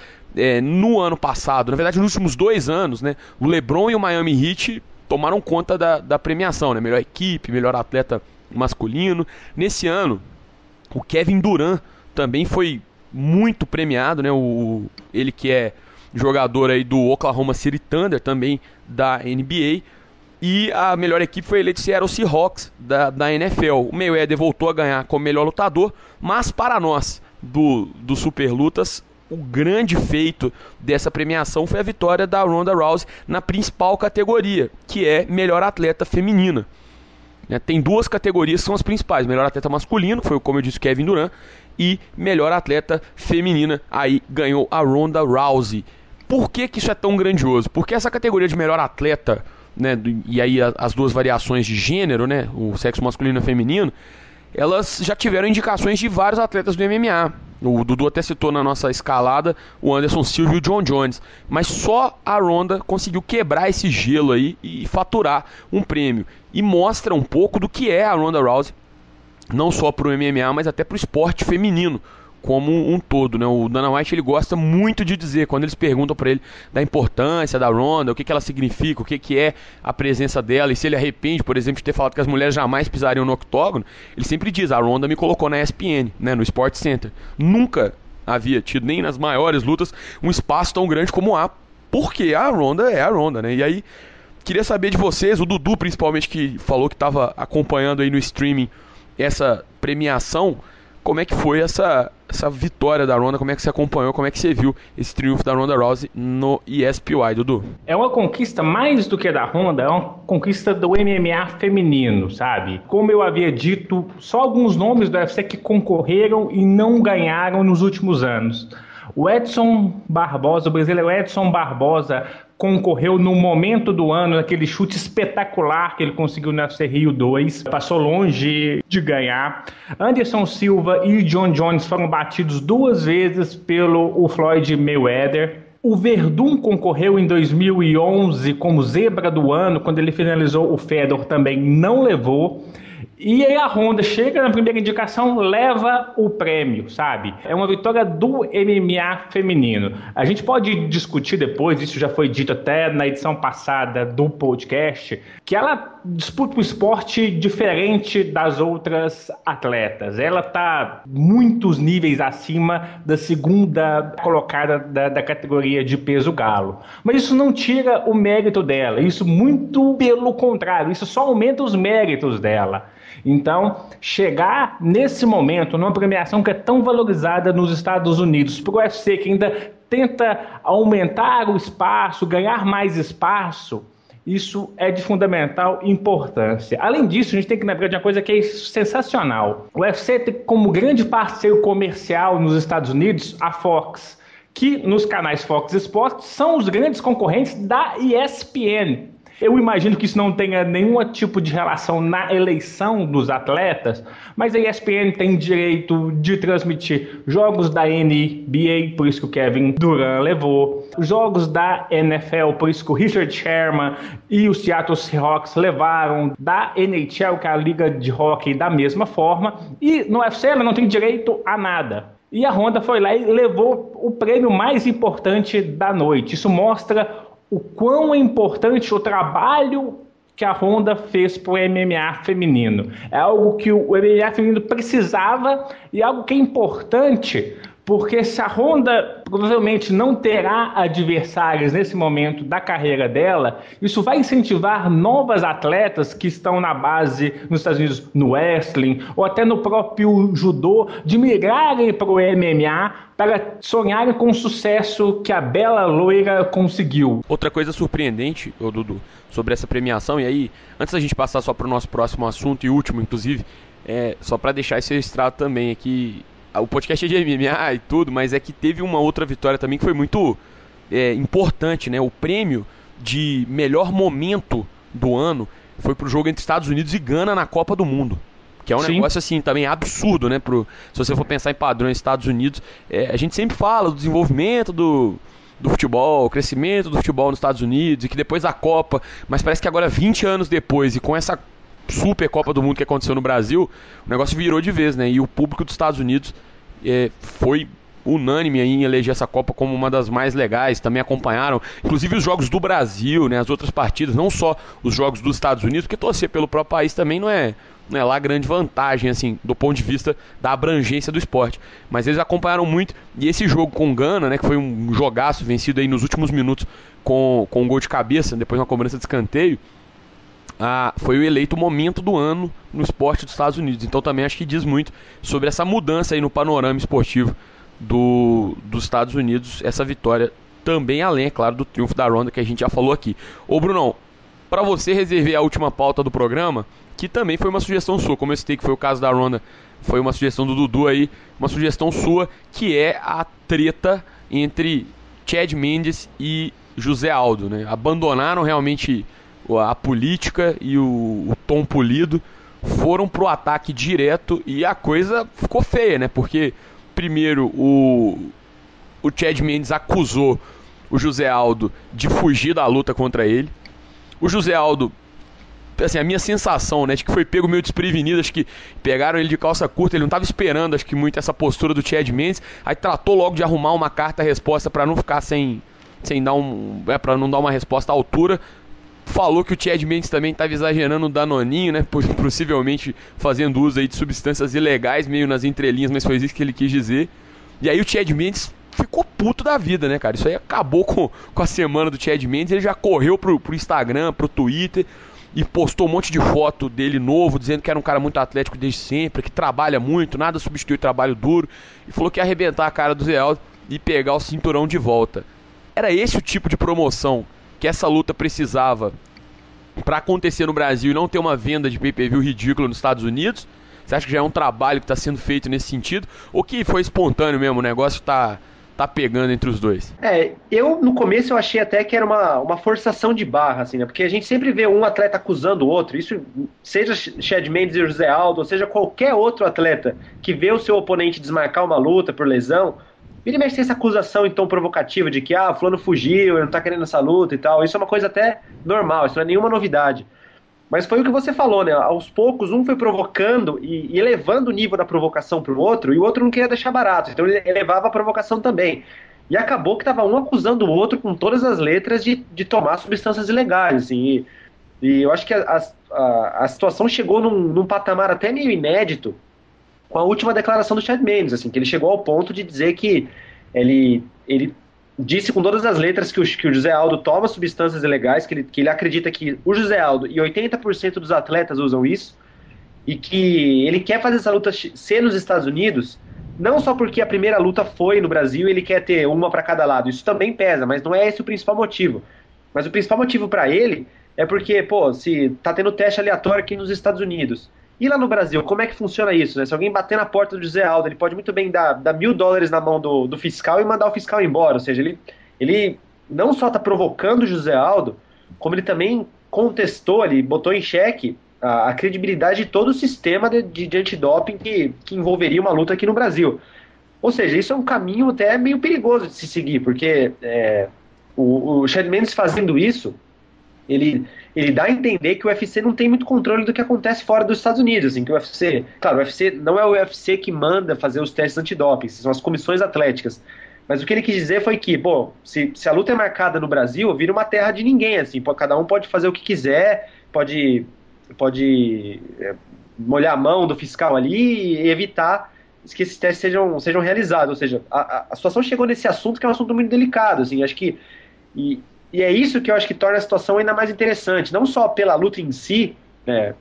No ano passado, na verdade nos últimos 2 anos, né, o LeBron e o Miami Heat tomaram conta da premiação, né, melhor equipe, melhor atleta masculino. Nesse ano, o Kevin Durant também foi muito premiado, né, ele que é jogador aí do Oklahoma City Thunder, também da NBA. E a melhor equipe foi eleita Seattle Seahawks da NFL. O Mayweather voltou a ganhar como melhor lutador, mas para nós do Super Lutas, o grande feito dessa premiação foi a vitória da Ronda Rousey na principal categoria, que é melhor atleta feminina. Tem 2 categorias que são as principais: melhor atleta masculino, que foi, como eu disse, Kevin Durant, e melhor atleta feminina, aí ganhou a Ronda Rousey. Por que isso é tão grandioso? Porque essa categoria de melhor atleta, né, e aí as 2 variações de gênero, né, o sexo masculino e feminino, elas já tiveram indicações de vários atletas do MMA. O Dudu até citou na nossa escalada o Anderson Silva e o John Jones, mas só a Ronda conseguiu quebrar esse gelo aí e faturar um prêmio, e mostra um pouco do que é a Ronda Rousey, não só para o MMA, mas até para o esporte feminino como um todo, né? O Dana White, ele gosta muito de dizer, quando eles perguntam para ele da importância da Ronda, o que ela significa, o que é a presença dela, e se ele arrepende, por exemplo, de ter falado que as mulheres jamais pisariam no octógono, ele sempre diz: a Ronda me colocou na ESPN, né, no Sports Center. Nunca havia tido, nem nas maiores lutas, um espaço tão grande como há, porque a Ronda é a Ronda, né? E aí, queria saber de vocês, o Dudu principalmente, que falou que estava acompanhando aí no streaming essa premiação, como é que foi essa vitória da Ronda, como é que você acompanhou, como é que você viu esse triunfo da Ronda Rousey no ESPY, Dudu? É uma conquista mais do que da Ronda, é uma conquista do MMA feminino, sabe? Como eu havia dito, só alguns nomes do UFC que concorreram e não ganharam nos últimos anos. O Edson Barbosa, o brasileiro Edson Barbosa, concorreu no momento do ano, naquele chute espetacular que ele conseguiu no UFC Rio 2, passou longe de ganhar. Anderson Silva e John Jones foram batidos 2 vezes pelo Floyd Mayweather. O Verdun concorreu em 2011 como zebra do ano, quando ele finalizou o Fedor, também não levou. E aí a Ronda chega na primeira indicação, leva o prêmio, sabe? É uma vitória do MMA feminino. A gente pode discutir depois, isso já foi dito até na edição passada do podcast, que ela disputa um esporte diferente das outras atletas. Ela está muitos níveis acima da segunda colocada da categoria de peso galo. Mas isso não tira o mérito dela, isso muito pelo contrário, isso só aumenta os méritos dela. Então, chegar nesse momento, numa premiação que é tão valorizada nos Estados Unidos, para o UFC, que ainda tenta aumentar o espaço, ganhar mais espaço, isso é de fundamental importância. Além disso, a gente tem que lembrar de uma coisa que é sensacional. O UFC tem como grande parceiro comercial nos Estados Unidos a Fox, que nos canais Fox Sports são os grandes concorrentes da ESPN. Eu imagino que isso não tenha nenhum tipo de relação na eleição dos atletas, mas a ESPN tem direito de transmitir jogos da NBA, por isso que o Kevin Durant levou, jogos da NFL, por isso que o Richard Sherman e o Seattle Seahawks levaram, da NHL, que é a liga de hockey, da mesma forma, e no UFC ela não tem direito a nada. E a Ronda foi lá e levou o prêmio mais importante da noite. Isso mostra o quão é importante o trabalho que a Ronda fez para o MMA feminino. É algo que o MMA feminino precisava e algo que é importante, porque se a Ronda provavelmente não terá adversários nesse momento da carreira dela, isso vai incentivar novas atletas que estão na base nos Estados Unidos, no wrestling, ou até no próprio judô, de migrarem para o MMA para sonharem com o sucesso que a bela loira conseguiu. Outra coisa surpreendente, Dudu, sobre essa premiação, e aí, antes da gente passar só para o nosso próximo assunto e último, inclusive, só para deixar isso registrado também, é que o podcast é de MMA e tudo, mas é que teve uma outra vitória também que foi muito importante, né? O prêmio de melhor momento do ano foi pro jogo entre Estados Unidos e Gana na Copa do Mundo. Que é um negócio assim também absurdo, né? Se você for pensar em padrões Estados Unidos, a gente sempre fala do desenvolvimento do futebol, o crescimento do futebol nos Estados Unidos, e que depois da Copa, mas parece que agora 20 anos depois, e com essa super Copa do Mundo que aconteceu no Brasil, o negócio virou de vez, né? E o público dos Estados Unidos foi unânime aí em eleger essa Copa como uma das mais legais, também acompanharam, inclusive os jogos do Brasil, né, as outras partidas, não só os jogos dos Estados Unidos, porque torcer pelo próprio país também não é lá grande vantagem, assim, do ponto de vista da abrangência do esporte, mas eles acompanharam muito, e esse jogo com Gana, né, que foi um jogaço vencido aí nos últimos minutos com um gol de cabeça, depois uma cobrança de escanteio, foi o eleito momento do ano no esporte dos Estados Unidos, então também acho que diz muito sobre essa mudança aí no panorama esportivo dos Estados Unidos, essa vitória também, além, é claro, do triunfo da Ronda que a gente já falou aqui. Ô Brunão, para você reservei a última pauta do programa, que também foi uma sugestão sua, como eu citei que foi o caso da Ronda, foi uma sugestão do Dudu aí, uma sugestão sua, que é a treta entre Chad Mendes e José Aldo, né? Abandonaram realmente a política e o tom polido, foram pro ataque direto e a coisa ficou feia, né? Porque primeiro, o Chad Mendes acusou o José Aldo de fugir da luta contra ele. O José Aldo, assim, a minha sensação, né, de que foi pego meio desprevenido, acho que pegaram ele de calça curta, ele não estava esperando, acho que muito essa postura do Chad Mendes, aí tratou logo de arrumar uma carta-resposta para não ficar sem dar para não dar uma resposta à altura. Falou que o Chad Mendes também estava exagerando o danoninho, né? Possivelmente fazendo uso aí de substâncias ilegais, meio nas entrelinhas, mas foi isso que ele quis dizer. E aí o Chad Mendes ficou puto da vida, né, cara? Isso aí acabou com a semana do Chad Mendes. Ele já correu pro Instagram, pro Twitter e postou um monte de foto dele novo, dizendo que era um cara muito atlético desde sempre, que trabalha muito, nada substitui o trabalho duro. E falou que ia arrebentar a cara do Zé Aldo e pegar o cinturão de volta. Era esse o tipo de promoção que essa luta precisava para acontecer no Brasil e não ter uma venda de pay-per-view ridícula nos Estados Unidos? Você acha que já é um trabalho que está sendo feito nesse sentido? Ou que foi espontâneo mesmo, o negócio está pegando entre os dois? No começo eu achei até que era uma forçação de barra, assim, né? Porque a gente sempre vê um atleta acusando o outro, isso seja Chad Mendes e José Aldo, ou seja qualquer outro atleta que vê o seu oponente desmarcar uma luta por lesão, vira e mexe tem essa acusação então provocativa de que o fulano fugiu, ele não tá querendo essa luta e tal. Isso é uma coisa até normal, isso não é nenhuma novidade. Mas foi o que você falou, né? Aos poucos um foi provocando e elevando o nível da provocação pro outro, e o outro não queria deixar barato, então ele elevava a provocação também. E acabou que tava um acusando o outro com todas as letras de tomar substâncias ilegais, assim. E eu acho que a situação chegou num patamar até meio inédito com a última declaração do Chad Mendes, assim, que ele chegou ao ponto de dizer que ele disse com todas as letras que o José Aldo toma substâncias ilegais, que ele acredita que o José Aldo e 80% dos atletas usam isso, e que ele quer fazer essa luta ser nos Estados Unidos, não só porque a primeira luta foi no Brasil e ele quer ter uma para cada lado, isso também pesa, mas não é esse o principal motivo. Mas o principal motivo para ele é porque, se tá tendo teste aleatório aqui nos Estados Unidos, e lá no Brasil, como é que funciona isso, né? Se alguém bater na porta do José Aldo, ele pode muito bem dar $1.000 na mão do fiscal e mandar o fiscal embora. Ou seja, ele não só está provocando o José Aldo, como ele também contestou, ele botou em xeque a credibilidade de todo o sistema de antidoping que envolveria uma luta aqui no Brasil. Ou seja, isso é um caminho até meio perigoso de se seguir, porque o Chad Mendes fazendo isso, ele dá a entender que o UFC não tem muito controle do que acontece fora dos Estados Unidos, assim, que o UFC não é o UFC que manda fazer os testes antidoping, são as comissões atléticas. Mas o que ele quis dizer foi que, se a luta é marcada no Brasil, vira uma terra de ninguém, assim, cada um pode fazer o que quiser, pode molhar a mão do fiscal ali e evitar que esses testes sejam realizados. Ou seja, a situação chegou nesse assunto que é um assunto muito delicado, assim, acho que e é isso que eu acho que torna a situação ainda mais interessante, não só pela luta em si.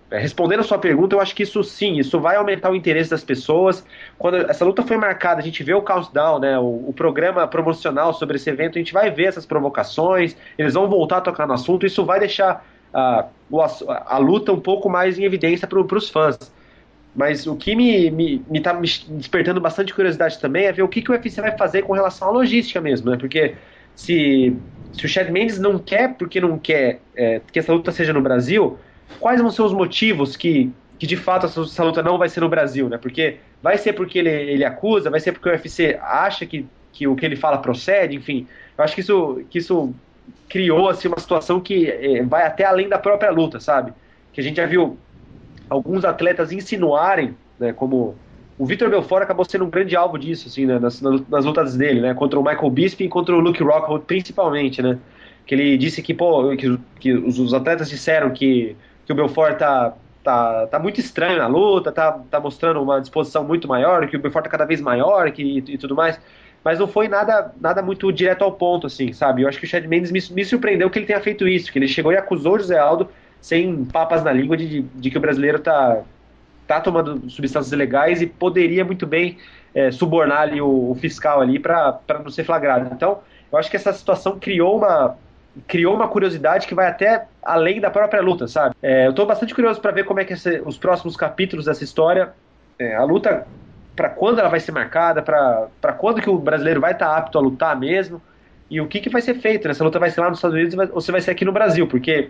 Respondendo a sua pergunta, eu acho que isso vai aumentar o interesse das pessoas. Quando essa luta foi marcada, a gente vê o countdown, né, o programa promocional sobre esse evento, a gente vai ver essas provocações, eles vão voltar a tocar no assunto, isso vai deixar a luta um pouco mais em evidência para os fãs. Mas o que me tá me despertando bastante curiosidade também é ver o que o UFC vai fazer com relação à logística mesmo, né, porque se o Chad Mendes não quer, porque não quer que essa luta seja no Brasil, quais vão ser os motivos que de fato essa luta não vai ser no Brasil, né? Porque vai ser porque ele acusa, vai ser porque o UFC acha que que o que ele fala procede, enfim. Eu acho que isso criou assim, uma situação que vai até além da própria luta, sabe? Que a gente já viu alguns atletas insinuarem, né, como o Vitor Belfort acabou sendo um grande alvo disso, assim, né, nas lutas dele, né, contra o Michael Bisping e contra o Luke Rockhold, principalmente, né, que ele disse que, que os atletas disseram que o Belfort tá muito estranho na luta, tá mostrando uma disposição muito maior, que o Belfort tá cada vez maior e tudo mais, mas não foi nada muito direto ao ponto, assim, sabe? Eu acho que o Chad Mendes me surpreendeu que ele tenha feito isso, que ele chegou e acusou o José Aldo sem papas na língua de que o brasileiro tá tomando substâncias ilegais e poderia muito bem subornar ali o fiscal ali para não ser flagrado. Então, eu acho que essa situação criou uma curiosidade que vai até além da própria luta, sabe? Eu estou bastante curioso para ver como é que os próximos capítulos dessa história, a luta, para quando ela vai ser marcada, para quando que o brasileiro vai estar apto a lutar mesmo, e o que vai ser feito, né? Essa luta vai ser lá nos Estados Unidos ou se vai ser aqui no Brasil, porque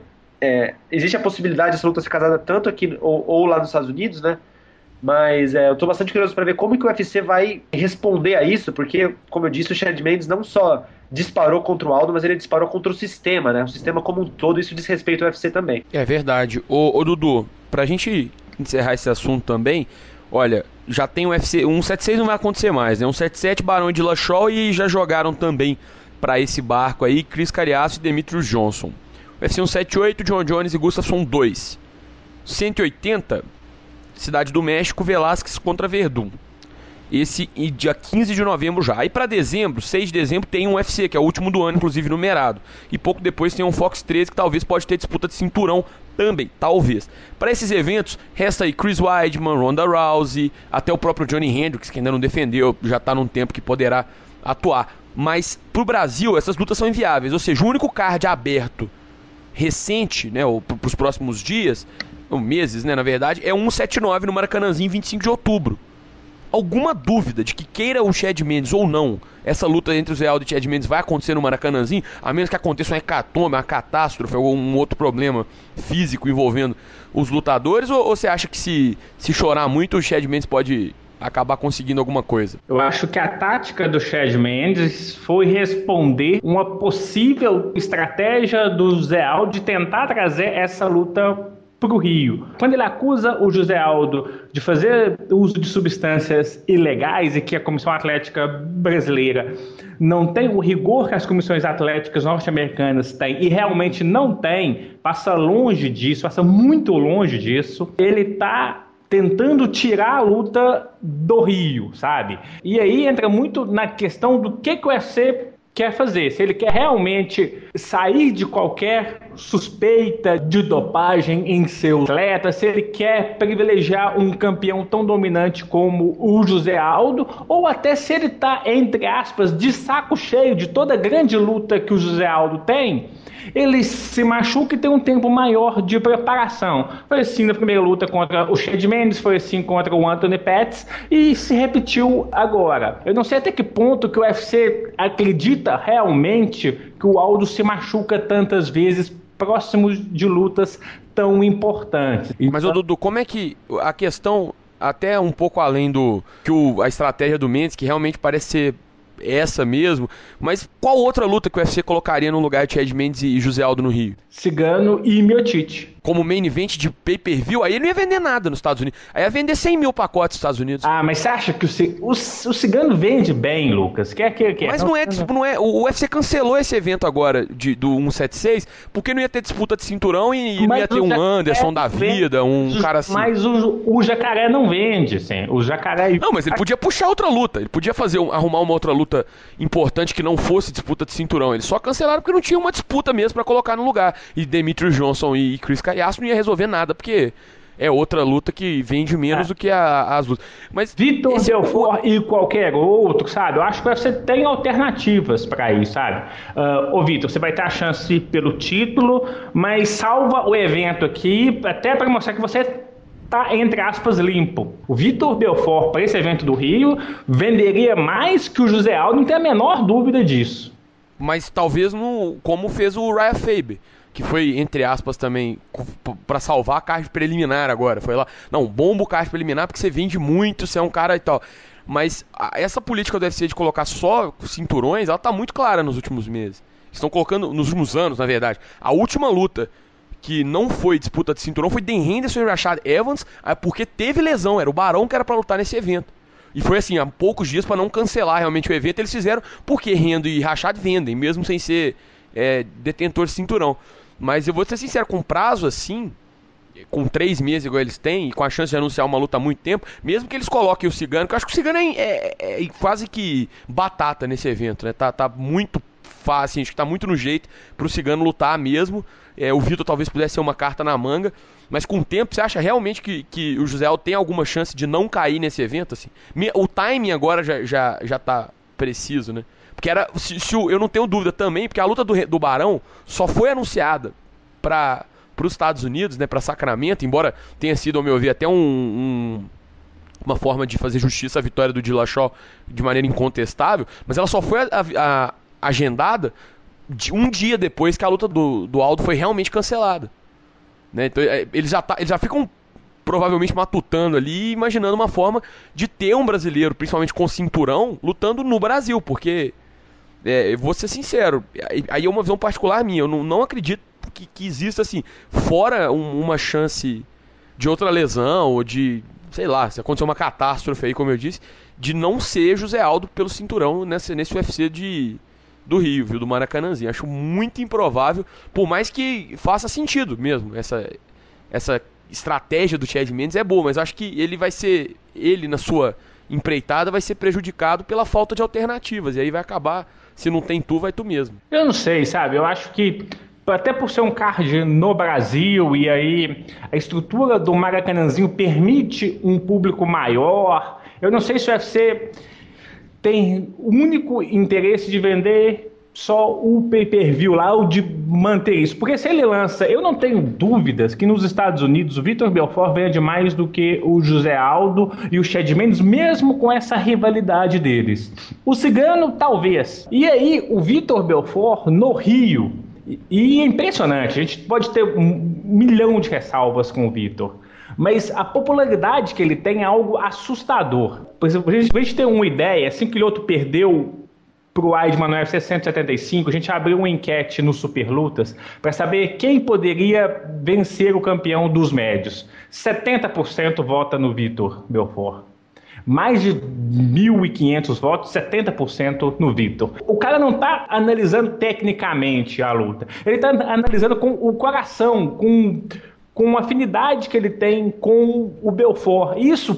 existe a possibilidade dessa luta ser casada tanto aqui ou lá nos Estados Unidos, né? Mas eu estou bastante curioso para ver como que o UFC vai responder a isso, porque, como eu disse, o Chad Mendes não só disparou contra o Aldo, mas ele disparou contra o sistema, né? O sistema como um todo, isso diz respeito ao UFC também. É verdade. Ô Dudu, pra gente encerrar esse assunto também, olha, já tem o UFC, 176 não vai acontecer mais, né? 177, Barão de Dillashaw, e já jogaram também pra esse barco aí Chris Cariasso e Demetrius Johnson. UFC 178, John Jones e Gustafsson 2. 180, Cidade do México, Velasquez contra Verdun. Esse dia 15 de novembro já. Aí para dezembro, 6 de dezembro, tem um UFC, que é o último do ano, inclusive numerado. E pouco depois tem um Fox 13, que talvez pode ter disputa de cinturão também, talvez. Para esses eventos, resta aí Chris Weidman, Ronda Rousey, até o próprio Johnny Hendricks, que ainda não defendeu, já está num tempo que poderá atuar. Mas pro Brasil, essas lutas são inviáveis. Ou seja, o único card aberto recente, né, para os próximos dias, ou meses, né, na verdade, é 179 no Maracanãzinho, 25 de outubro. Alguma dúvida de que queira o Chad Mendes ou não, essa luta entre o Zé Aldo e o Chad Mendes vai acontecer no Maracanãzinho, a menos que aconteça uma hecatombe, uma catástrofe, ou um outro problema físico envolvendo os lutadores, ou você acha que se chorar muito o Chad Mendes pode acabar conseguindo alguma coisa? Eu acho que a tática do Chad Mendes foi responder uma possível estratégia do Zé Aldo de tentar trazer essa luta para o Rio. Quando ele acusa o José Aldo de fazer uso de substâncias ilegais e que a Comissão Atlética Brasileira não tem o rigor que as comissões atléticas norte-americanas têm, e realmente não tem, passa longe disso, passa muito longe disso, ele está tentando tirar a luta do Rio, sabe? E aí entra muito na questão do que o UFC quer fazer, se ele quer realmente sair de qualquer suspeita de dopagem em seu atleta, se ele quer privilegiar um campeão tão dominante como o José Aldo, ou até se ele está, entre aspas, de saco cheio de toda a grande luta que o José Aldo tem, ele se machuca e tem um tempo maior de preparação. Foi assim na primeira luta contra o Chad Mendes, foi assim contra o Anthony Pettis e se repetiu agora. Eu não sei até que ponto que o UFC acredita realmente que o Aldo se machuca tantas vezes próximos de lutas tão importantes. Mas, Dudu, como é que a questão, até um pouco além do que a estratégia do Mendes, que realmente parece ser essa mesmo, mas qual outra luta que o UFC colocaria no lugar de Chad Mendes e José Aldo no Rio? Cigano e Miocic. Como main event de pay-per-view, aí ele não ia vender nada nos Estados Unidos. Aí ia vender 100 mil pacotes nos Estados Unidos. Ah, mas você acha que o Cigano vende bem, Lucas? Que mas não é. O UFC cancelou esse evento agora do 176 porque não ia ter disputa de cinturão e não ia ter um Anderson da vida, um cara assim. Mas o Jacaré não vende, assim. O Jacaré. Não, mas ele podia puxar outra luta. Ele podia arrumar uma outra luta importante que não fosse disputa de cinturão. Eles só cancelaram porque não tinha uma disputa mesmo pra colocar no lugar. E Demetrius Johnson e Chris Cariasso não ia resolver nada, porque é outra luta que vende menos do que as lutas. Mas Vitor Belfort e qualquer outro, sabe? Eu acho que você tem alternativas para isso, sabe? Ô Vitor, você vai ter a chance pelo título, mas salva o evento aqui, até para mostrar que você tá, entre aspas, limpo. O Vitor Belfort, para esse evento do Rio, venderia mais que o José Aldo, não tem a menor dúvida disso. Mas talvez como fez o Ryan Faber, que foi, entre aspas, também pra salvar a card preliminar agora. Foi lá, não, bomba o card preliminar porque você vende muito, você é um cara e tal. Mas essa política do UFC de colocar só cinturões, ela tá muito clara nos últimos meses. Estão colocando, nos últimos anos, na verdade. A última luta que não foi disputa de cinturão foi Dan Henderson e Rashad Evans, porque teve lesão, era o Barão que era pra lutar nesse evento. E foi assim, há poucos dias pra não cancelar realmente o evento, eles fizeram porque Hendo e Rashad vendem, mesmo sem ser detentor de cinturão. Mas eu vou ser sincero, com prazo assim, com 3 meses igual eles têm, e com a chance de anunciar uma luta há muito tempo, mesmo que eles coloquem o Cigano, que eu acho que o Cigano é quase que batata nesse evento, né? Tá muito fácil, acho que tá muito no jeito pro Cigano lutar mesmo. O Vitor talvez pudesse ser uma carta na manga, mas com o tempo, você acha realmente que o José Aldo tem alguma chance de não cair nesse evento? Assim? O timing agora já tá preciso, né? Porque eu não tenho dúvida também, porque a luta do Barão só foi anunciada para os Estados Unidos, né, para Sacramento, embora tenha sido, ao meu ver, até uma forma de fazer justiça à vitória do Dillashaw de maneira incontestável, mas ela só foi agendada um dia depois que a luta do Aldo foi realmente cancelada, né? Então eles já ficam provavelmente matutando ali, imaginando uma forma de ter um brasileiro, principalmente com cinturão, lutando no Brasil, porque eu vou ser sincero, aí é uma visão particular minha, eu não acredito que exista assim, fora uma chance de outra lesão, ou de, sei lá, se acontecer uma catástrofe aí, como eu disse, de não ser José Aldo pelo cinturão nesse UFC do Rio, viu, do Maracanãzinho. Acho muito improvável, por mais que faça sentido mesmo, essa estratégia do Chad Mendes é boa, mas acho que ele na sua empreitada vai ser prejudicado pela falta de alternativas, e aí vai acabar, se não tem tu, vai tu mesmo. Eu não sei, sabe, eu acho que até por ser um card no Brasil, e aí a estrutura do Maracanãzinho permite um público maior, eu não sei se o UFC tem o único interesse de vender só o pay-per-view lá, ou de manter isso, porque se ele lança, eu não tenho dúvidas que nos Estados Unidos o Vitor Belfort vende mais do que o José Aldo e o Chad Mendes, mesmo com essa rivalidade deles. O Cigano talvez, e aí o Vitor Belfort no Rio, e é impressionante, a gente pode ter 1 milhão de ressalvas com o Vitor, mas a popularidade que ele tem é algo assustador. Por exemplo, a gente ter uma ideia, assim que o Lyoto perdeu pro Weidman no UFC 175, a gente abriu uma enquete no Superlutas para saber quem poderia vencer o campeão dos médios. 70% vota no Vitor Belfort. Mais de 1.500 votos, 70% no Vitor. O cara não está analisando tecnicamente a luta, ele está analisando com o coração, com a afinidade que ele tem com o Belfort. Isso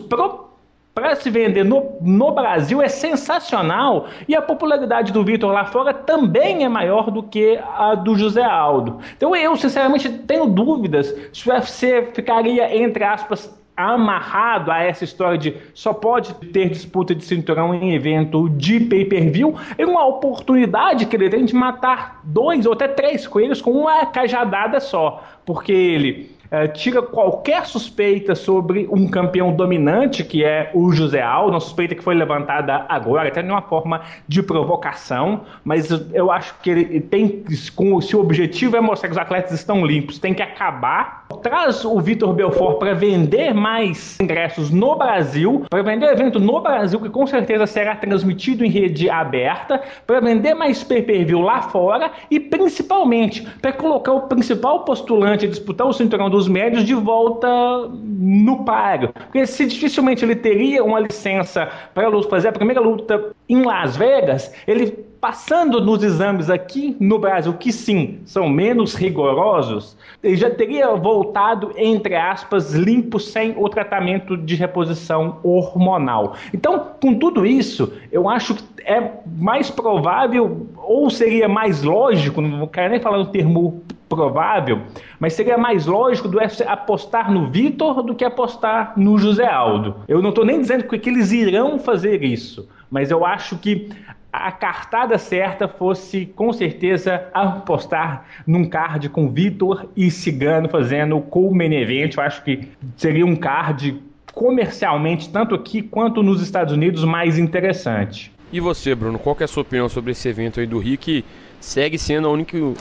para se vender no Brasil é sensacional, e a popularidade do Vitor lá fora também é maior do que a do José Aldo. Então eu sinceramente tenho dúvidas se o UFC ficaria, entre aspas, amarrado a essa história de só pode ter disputa de cinturão em evento de pay-per-view. É uma oportunidade que ele tem de matar 2 ou até 3 coelhos com uma cajadada só, porque ele tira qualquer suspeita sobre um campeão dominante, que é o José Aldo, uma suspeita que foi levantada agora, até de uma forma de provocação, mas eu acho que ele tem, se o objetivo é mostrar que os atletas estão limpos, tem que acabar. Traz o Vitor Belfort para vender mais ingressos no Brasil, para vender evento no Brasil, que com certeza será transmitido em rede aberta, para vender mais pay-per-view lá fora, e principalmente para colocar o principal postulante a disputar o cinturão dos médios de volta no páreo. Porque se dificilmente ele teria uma licença para fazer a primeira luta em Las Vegas, ele passando nos exames aqui no Brasil, que sim, são menos rigorosos, ele já teria voltado, entre aspas, limpo, sem o tratamento de reposição hormonal. Então, com tudo isso, eu acho que é mais provável, ou seria mais lógico, não quero nem falar no termo provável, mas seria mais lógico do UFC apostar no Vitor do que apostar no José Aldo. Eu não estou nem dizendo que eles irão fazer isso, mas eu acho que a cartada certa fosse, com certeza, apostar num card com Vitor e Cigano fazendo o co-main event. Eu acho que seria um card comercialmente, tanto aqui quanto nos Estados Unidos, mais interessante. E você, Bruno, qual que é a sua opinião sobre esse evento aí do Rio, que segue sendo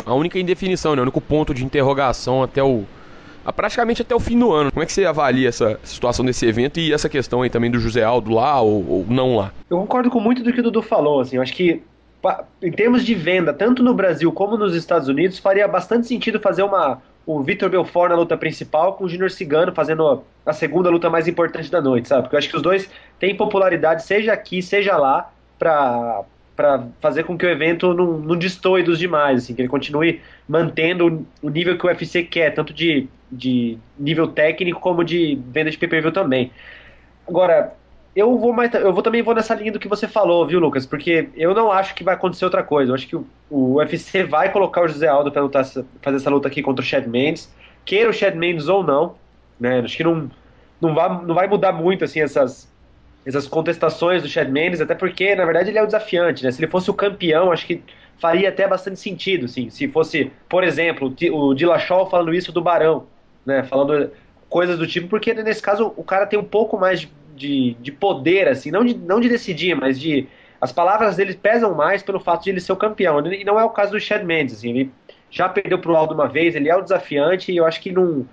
a única indefinição, né? O único ponto de interrogação até o praticamente até o fim do ano. Como é que você avalia essa situação desse evento e essa questão aí também do José Aldo lá ou não lá? Eu concordo com muito do que o Dudu falou, assim, eu acho que em termos de venda, tanto no Brasil como nos Estados Unidos, faria bastante sentido fazer o Vitor Belfort na luta principal com o Júnior Cigano fazendo a segunda luta mais importante da noite, sabe? Porque eu acho que os dois têm popularidade, seja aqui, seja lá, pra fazer com que o evento não destoe dos demais, assim, que ele continue mantendo o nível que o UFC quer, tanto de nível técnico como de venda de pay-per-view também. Agora, também vou nessa linha do que você falou, viu, Lucas? Porque eu não acho que vai acontecer outra coisa. Eu acho que o UFC vai colocar o José Aldo para fazer essa luta aqui contra o Chad Mendes, queira o Chad Mendes ou não, né? Acho que não vai mudar muito assim essas contestações do Chad Mendes, até porque na verdade ele é o desafiante, né? Se ele fosse o campeão, acho que faria até bastante sentido, assim. Se fosse, por exemplo, o Dillashaw falando isso do Barão, né? Falando coisas do tipo, porque nesse caso o cara tem um pouco mais de poder, assim, não de decidir, mas as palavras dele pesam mais pelo fato de ele ser o campeão, e não é o caso do Chad Mendes, assim, ele já perdeu pro Aldo uma vez, ele é o desafiante, e eu acho que não,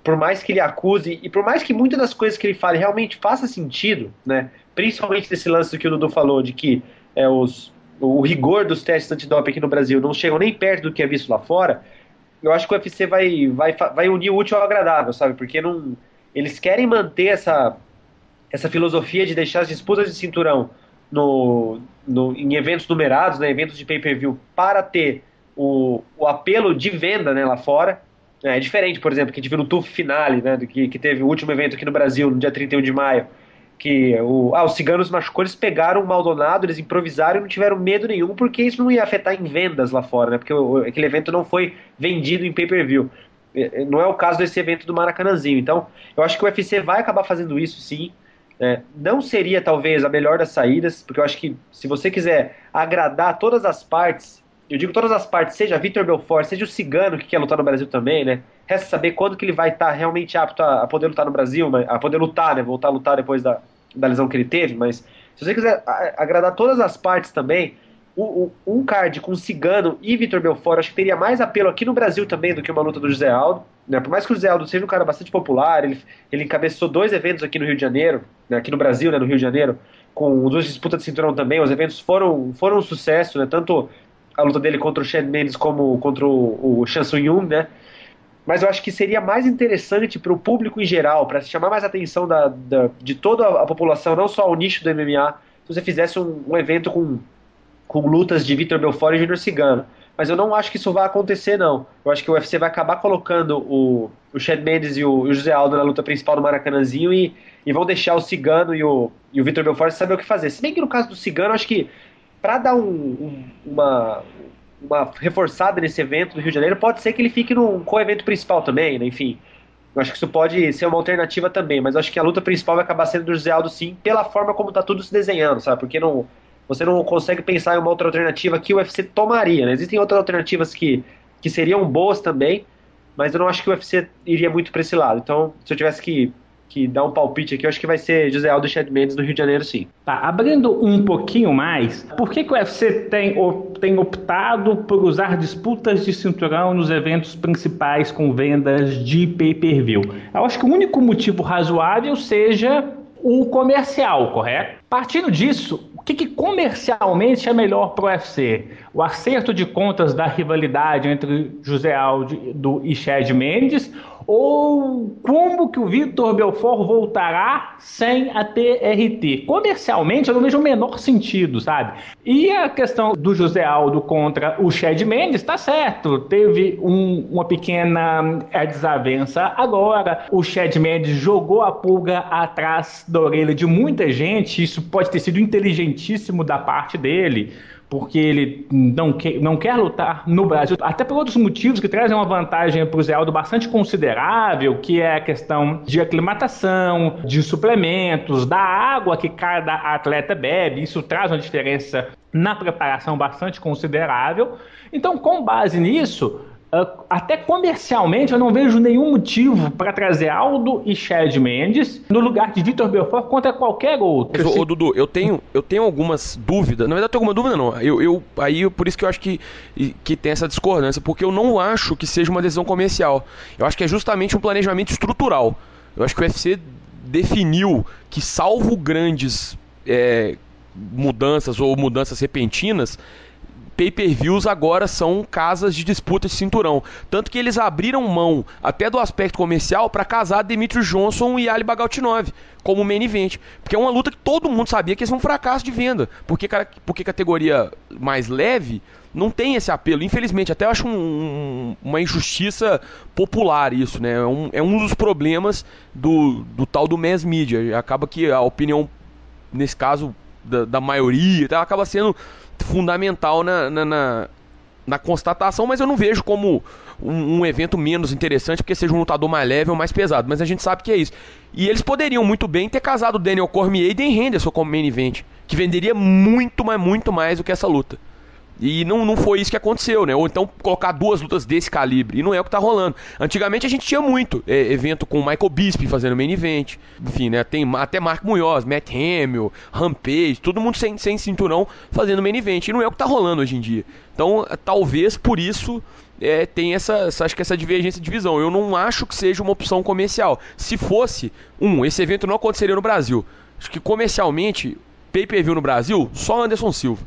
por mais que ele acuse, e por mais que muitas das coisas que ele fale realmente faça sentido, né, principalmente desse lance do que o Dudu falou, de que o rigor dos testes antidoping aqui no Brasil não chegam nem perto do que é visto lá fora, eu acho que o UFC vai unir o útil ao agradável, sabe, porque eles querem manter essa filosofia de deixar as disputas de cinturão em eventos numerados, né, eventos de pay-per-view, para ter o apelo de venda, né, lá fora. É diferente, por exemplo, que a gente viu no TUF Finale, né, que teve o último evento aqui no Brasil, no dia 31 de maio, que os ciganos machucou, eles pegaram o Maldonado, eles improvisaram e não tiveram medo nenhum, porque isso não ia afetar em vendas lá fora, né, porque aquele evento não foi vendido em pay-per-view. Não é o caso desse evento do Maracanãzinho. Então, eu acho que o UFC vai acabar fazendo isso, sim. Não seria talvez a melhor das saídas, porque eu acho que se você quiser agradar todas as partes, eu digo todas as partes, seja Vitor Belfort, seja o Cigano que quer lutar no Brasil também, né? Resta saber quando que ele vai estar realmente apto a poder lutar no Brasil, a poder lutar, né? Voltar a lutar depois da lesão que ele teve, mas se você quiser agradar todas as partes também, um card com Cigano e Vitor Belfort, acho que teria mais apelo aqui no Brasil também do que uma luta do José Aldo, né? Por mais que o José Aldo seja um cara bastante popular, ele encabeçou 2 eventos aqui no Rio de Janeiro, né? Aqui no Brasil, né? No Rio de Janeiro, com 2 disputas de cinturão também, os eventos foram um sucesso, né? Tanto a luta dele contra o Chad Mendes como contra o Chan Sung Jung, né? Mas eu acho que seria mais interessante para o público em geral, para chamar mais atenção de toda a população, não só o nicho do MMA, se você fizesse um evento com lutas de Vitor Belfort e Júnior Cigano. Mas eu não acho que isso vai acontecer, não. Eu acho que o UFC vai acabar colocando o Chad Mendes e o José Aldo na luta principal do Maracanãzinho e vão deixar o Cigano e o Vitor Belfort saber o que fazer. Se bem que no caso do Cigano, acho que para dar uma reforçada nesse evento do Rio de Janeiro, pode ser que ele fique no co-evento principal também, né? Enfim, eu acho que isso pode ser uma alternativa também, mas eu acho que a luta principal vai acabar sendo do José Aldo, sim, pela forma como tá tudo se desenhando, sabe? Porque você não consegue pensar em uma outra alternativa que o UFC tomaria, né? Existem outras alternativas que seriam boas também, mas eu não acho que o UFC iria muito para esse lado. Então, se eu tivesse que dar um palpite aqui, eu acho que vai ser José Aldo e Chad Mendes no Rio de Janeiro, sim. Tá, abrindo um pouquinho mais, por que o UFC tem optado por usar disputas de cinturão nos eventos principais com vendas de pay-per-view? Eu acho que o único motivo razoável seja o comercial, correto? Partindo disso, o que comercialmente é melhor para o UFC? O acerto de contas da rivalidade entre José Aldo e Chad Mendes, ou como que o Vitor Belfort voltará sem a TRT? Comercialmente eu não vejo o menor sentido, sabe? E a questão do José Aldo contra o Chad Mendes, tá certo, teve uma pequena desavença agora, o Chad Mendes jogou a pulga atrás da orelha de muita gente, isso pode ter sido inteligentíssimo da parte dele, porque ele não quer lutar no Brasil, até por outros motivos que trazem uma vantagem para o Zé Aldo bastante considerável, que é a questão de aclimatação, de suplementos, da água que cada atleta bebe, isso traz uma diferença na preparação bastante considerável. Então, com base nisso, até comercialmente eu não vejo nenhum motivo para trazer Aldo e Chad Mendes no lugar de Vitor Belfort contra qualquer outro. Mas, Dudu, eu tenho algumas dúvidas. Na verdade, eu tenho alguma dúvida, não. Por isso que eu acho que tem essa discordância, porque eu não acho que seja uma decisão comercial. Eu acho que é justamente um planejamento estrutural. Eu acho que o UFC definiu que, salvo grandes mudanças ou mudanças repentinas, pay-per-views agora são casas de disputa de cinturão. Tanto que eles abriram mão até do aspecto comercial para casar Demetrius Johnson e Ali Bagaltinov como main event. Porque é uma luta que todo mundo sabia que ia ser um fracasso de venda. Porque categoria mais leve não tem esse apelo. Infelizmente, até eu acho uma injustiça popular isso, né? É um dos problemas do tal do mass media. Acaba que a opinião, nesse caso, da maioria, ela acaba sendo fundamental na constatação, mas eu não vejo como um evento menos interessante porque seja um lutador mais leve ou mais pesado, mas a gente sabe que é isso. E eles poderiam muito bem ter casado Daniel Cormier e Dan Henderson como main event, que venderia muito mais do que essa luta. E não foi isso que aconteceu, né? Ou então colocar duas lutas desse calibre. E não é o que tá rolando. Antigamente a gente tinha muito evento com Michael Bisping fazendo main event. Enfim, né? Tem até Mark Munhoz, Matt Hamill, Rampage, todo mundo sem cinturão fazendo main event. E não é o que tá rolando hoje em dia. Então, talvez por isso tem acho que essa divergência de visão. Eu não acho que seja uma opção comercial. Se fosse, esse evento não aconteceria no Brasil. Acho que comercialmente, pay-per-view no Brasil, só Anderson Silva.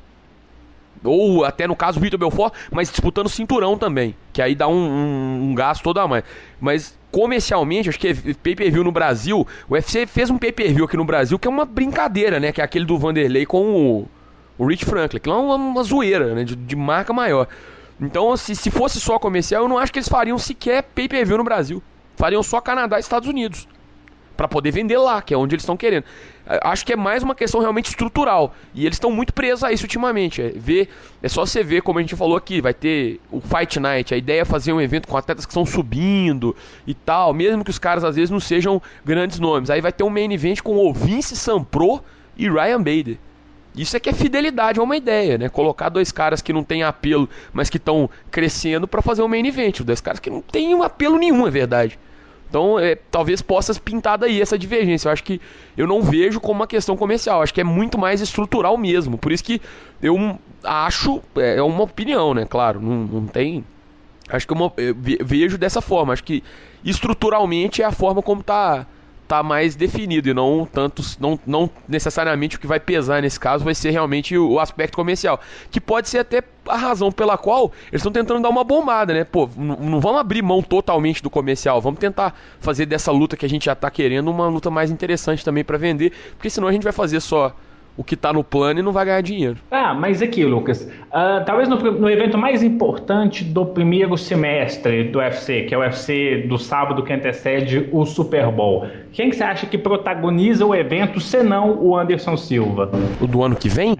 Ou até no caso Vitor Belfort, mas disputando cinturão também, que aí dá um gasto todo a mais. Mas comercialmente, acho que pay-per-view no Brasil, o UFC fez um pay-per-view aqui no Brasil que é uma brincadeira, né? Que é aquele do Vanderlei com o Rich Franklin, que é uma zoeira, né? De marca maior. Então, se fosse só comercial, eu não acho que eles fariam sequer pay-per-view no Brasil. Fariam só Canadá e Estados Unidos, para poder vender lá, que é onde eles estão querendo. Acho que é mais uma questão realmente estrutural. E eles estão muito presos a isso ultimamente. É só você ver, como a gente falou aqui, vai ter o Fight Night. A ideia é fazer um evento com atletas que estão subindo e tal, mesmo que os caras às vezes não sejam grandes nomes. Aí vai ter um main event com o Vince Sampro e Ryan Bader. Isso é que é fidelidade a uma ideia, né? Colocar dois caras que não têm apelo, mas que estão crescendo para fazer um main event. Dois caras que não têm apelo nenhum, é verdade. Então, talvez possa pintar daí essa divergência. Eu acho que eu não vejo como uma questão comercial. Eu acho que é muito mais estrutural mesmo. Por isso que eu acho, é uma opinião, né? Claro, não tem... Acho que eu vejo dessa forma. Acho que estruturalmente é a forma como tá mais definido e não necessariamente o que vai pesar nesse caso vai ser realmente o aspecto comercial, que pode ser até a razão pela qual eles estão tentando dar uma bombada, né? Pô, não vamos abrir mão totalmente do comercial, vamos tentar fazer dessa luta que a gente já tá querendo uma luta mais interessante também para vender, porque senão a gente vai fazer só o que tá no plano e não vai ganhar dinheiro. Mas aqui, Lucas, talvez no evento mais importante do primeiro semestre do UFC, que é o UFC do sábado que antecede o Super Bowl, quem que você acha que protagoniza o evento, senão o Anderson Silva? O do ano que vem?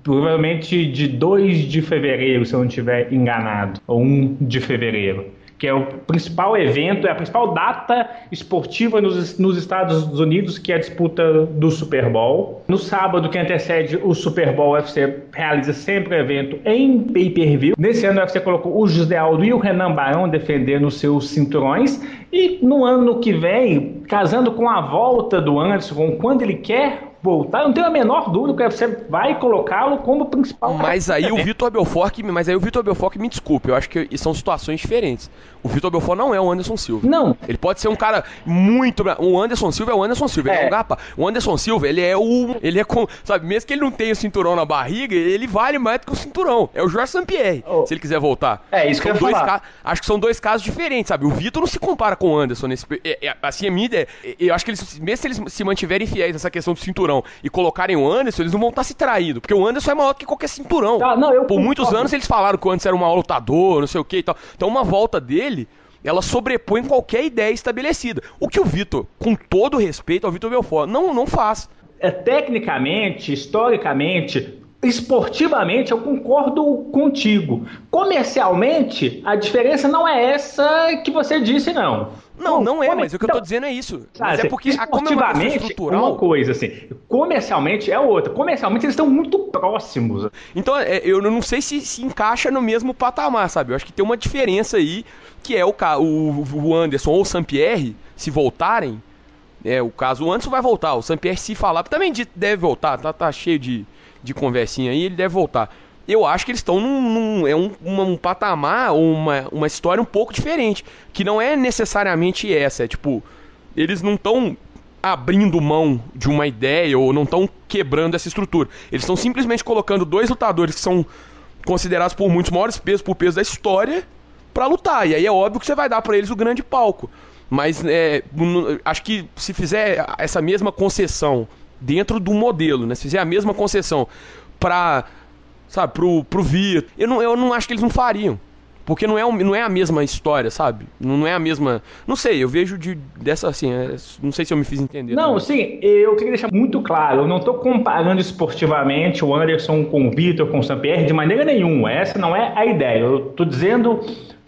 Provavelmente de 2 de fevereiro, se eu não estiver enganado, ou 1 de fevereiro. Que é o principal evento, é a principal data esportiva nos Estados Unidos, que é a disputa do Super Bowl. No sábado que antecede o Super Bowl, o UFC realiza sempre o evento em pay-per-view. Nesse ano o UFC colocou o José Aldo e o Renan Barão defendendo os seus cinturões. E no ano que vem, casando com a volta do Anderson, quando ele quer voltar, eu não tenho a menor dúvida que você vai colocá-lo como principal. Mas aí o Vitor Belfort, me desculpe, eu acho que são situações diferentes. O Vitor Belfort não é o Anderson Silva. Não. Ele pode ser um cara muito... O Anderson Silva é o Anderson Silva. Ele é um gapa. O Anderson Silva, ele é com... Sabe, mesmo que ele não tenha o cinturão na barriga, ele vale mais do que o cinturão. É o Jorge St-Pierre, se ele quiser voltar. Isso que eu ia falar. Acho que são dois casos diferentes, sabe? O Vitor não se compara com o Anderson. Assim, a minha ideia... Eu acho que mesmo se eles se mantiverem fiéis nessa questão do cinturão e colocarem o Anderson, eles não vão estar se traídos. Porque o Anderson é maior que qualquer cinturão. Por muitos anos eles falaram que o Anderson era um mau lutador, não sei o que e tal. Então uma volta dele, ela sobrepõe qualquer ideia estabelecida. O que o Vitor, com todo respeito ao Vitor Belfort, não faz. Tecnicamente, historicamente, esportivamente, eu concordo contigo. Comercialmente, a diferença não é essa que você disse, não. Não é, mas o que eu tô dizendo é isso. Mas é porque como é uma questão estrutural... uma coisa, assim, comercialmente é outra. Comercialmente eles estão muito próximos. Então, eu não sei se encaixa no mesmo patamar, sabe? Eu acho que tem uma diferença aí, que é o Anderson ou o Sampierre, se voltarem, o caso, o Anderson vai voltar, o Sampierre se falar, também deve voltar, tá cheio de conversinha aí, ele deve voltar. Eu acho que eles estão num patamar, uma história um pouco diferente, que não é necessariamente essa, tipo, eles não estão abrindo mão de uma ideia ou não estão quebrando essa estrutura. Eles estão simplesmente colocando 2 lutadores que são considerados por muitos maiores pesos por peso da história pra lutar, e aí é óbvio que você vai dar pra eles o grande palco. Mas acho que se fizer essa mesma concessão dentro do modelo, né? Se fizer a mesma concessão pro Vitor, eu não acho que eles não fariam. Porque não é a mesma história, sabe? Não é a mesma... Não sei, eu vejo dessa assim... não sei se eu me fiz entender. Não, também. Sim, eu queria deixar muito claro. Eu não estou comparando esportivamente o Anderson com o Vitor, com o Sampierre, de maneira nenhuma. Essa não é a ideia. Eu estou dizendo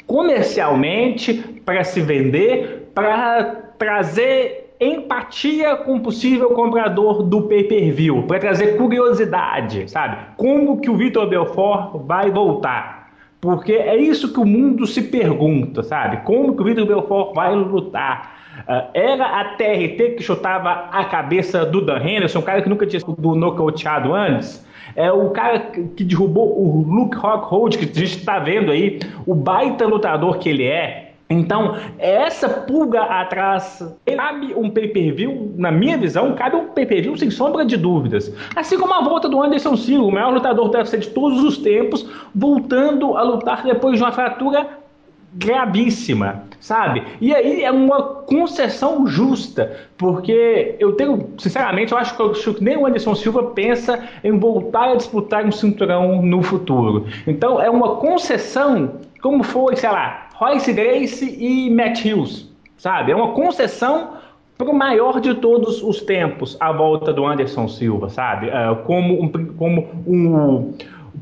comercialmente, para se vender, para trazer empatia com o possível comprador do pay-per-view, para trazer curiosidade, sabe? Como que o Vitor Belfort vai voltar? Porque é isso que o mundo se pergunta, sabe? Como que o Vitor Belfort vai lutar? Era a TRT que chutava a cabeça do Dan Henderson, um cara que nunca tinha sido nocauteado antes. É o cara que derrubou o Luke Rockhold, que a gente está vendo aí, o baita lutador que ele é. Então, essa pulga atrás, cabe um pay-per-view, na minha visão, cabe um pay-per-view sem sombra de dúvidas. Assim como a volta do Anderson Silva, o maior lutador do UFC de todos os tempos, voltando a lutar depois de uma fratura gravíssima, sabe? E aí é uma concessão justa, porque sinceramente, eu acho que nem o Anderson Silva pensa em voltar a disputar um cinturão no futuro. Então é uma concessão, como foi, sei lá, Royce Gracie e Matt Hughes, sabe? É uma concessão para o maior de todos os tempos, a volta do Anderson Silva, sabe?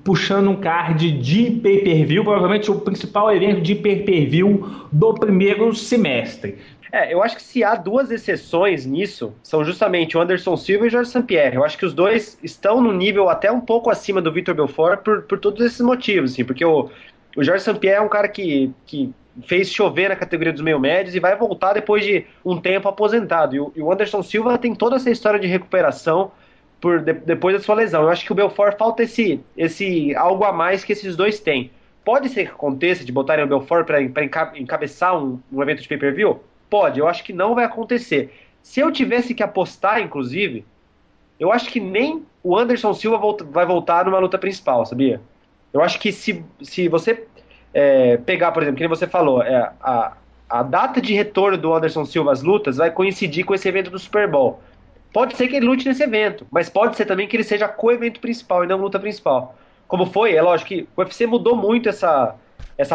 Puxando um card de pay-per-view, provavelmente o principal evento de pay-per-view do primeiro semestre. Eu acho que se há 2 exceções nisso, são justamente o Anderson Silva e o Jorge Sampierre. Eu acho que os dois estão no nível até um pouco acima do Vitor Belfort por todos esses motivos, assim, porque o Jorge Sampierre é um cara que fez chover na categoria dos meio-médios e vai voltar depois de um tempo aposentado. E o Anderson Silva tem toda essa história de recuperação depois da sua lesão. Eu acho que o Belfort falta esse algo a mais que esses dois têm. Pode ser que aconteça de botarem o Belfort para encabeçar um evento de pay-per-view? Pode, eu acho que não vai acontecer. Se eu tivesse que apostar, inclusive, eu acho que nem o Anderson Silva vai voltar numa luta principal, sabia? Eu acho que se você pegar, por exemplo, que nem você falou, a data de retorno do Anderson Silva às lutas vai coincidir com esse evento do Super Bowl. Pode ser que ele lute nesse evento, mas pode ser também que ele seja co-evento principal e não luta principal. Como foi, é lógico que o UFC mudou muito essa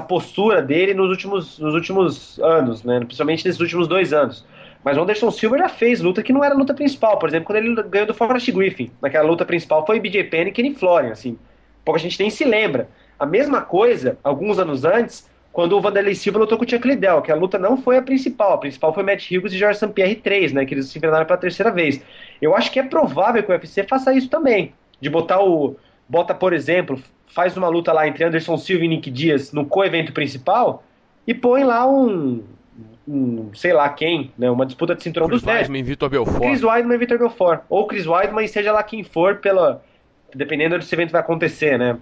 postura dele nos últimos anos, né? Principalmente nesses últimos 2 anos. Mas o Anderson Silva já fez luta que não era luta principal. Por exemplo, quando ele ganhou do Forrest Griffin, naquela luta principal foi BJ Penn e Kenny Florian, assim. Pouca gente nem se lembra. A mesma coisa, alguns anos antes, quando o Vanderlei Silva lutou com o Chuck Liddell, que a luta não foi a principal foi Matt Hughes e George St. Pierre 3, né, que eles se enfrentaram pela 3ª vez. Eu acho que é provável que o UFC faça isso também, de bota, por exemplo, faz uma luta lá entre Anderson Silva e Nick Diaz no co-evento principal e põe lá um sei lá quem, né, uma disputa de cinturão dos 10. Chris Weidman e Vitor Belfort. Chris Weidman e Vitor Belfort. Ou Chris Weidman e seja lá quem for, dependendo de se o evento vai acontecer, né.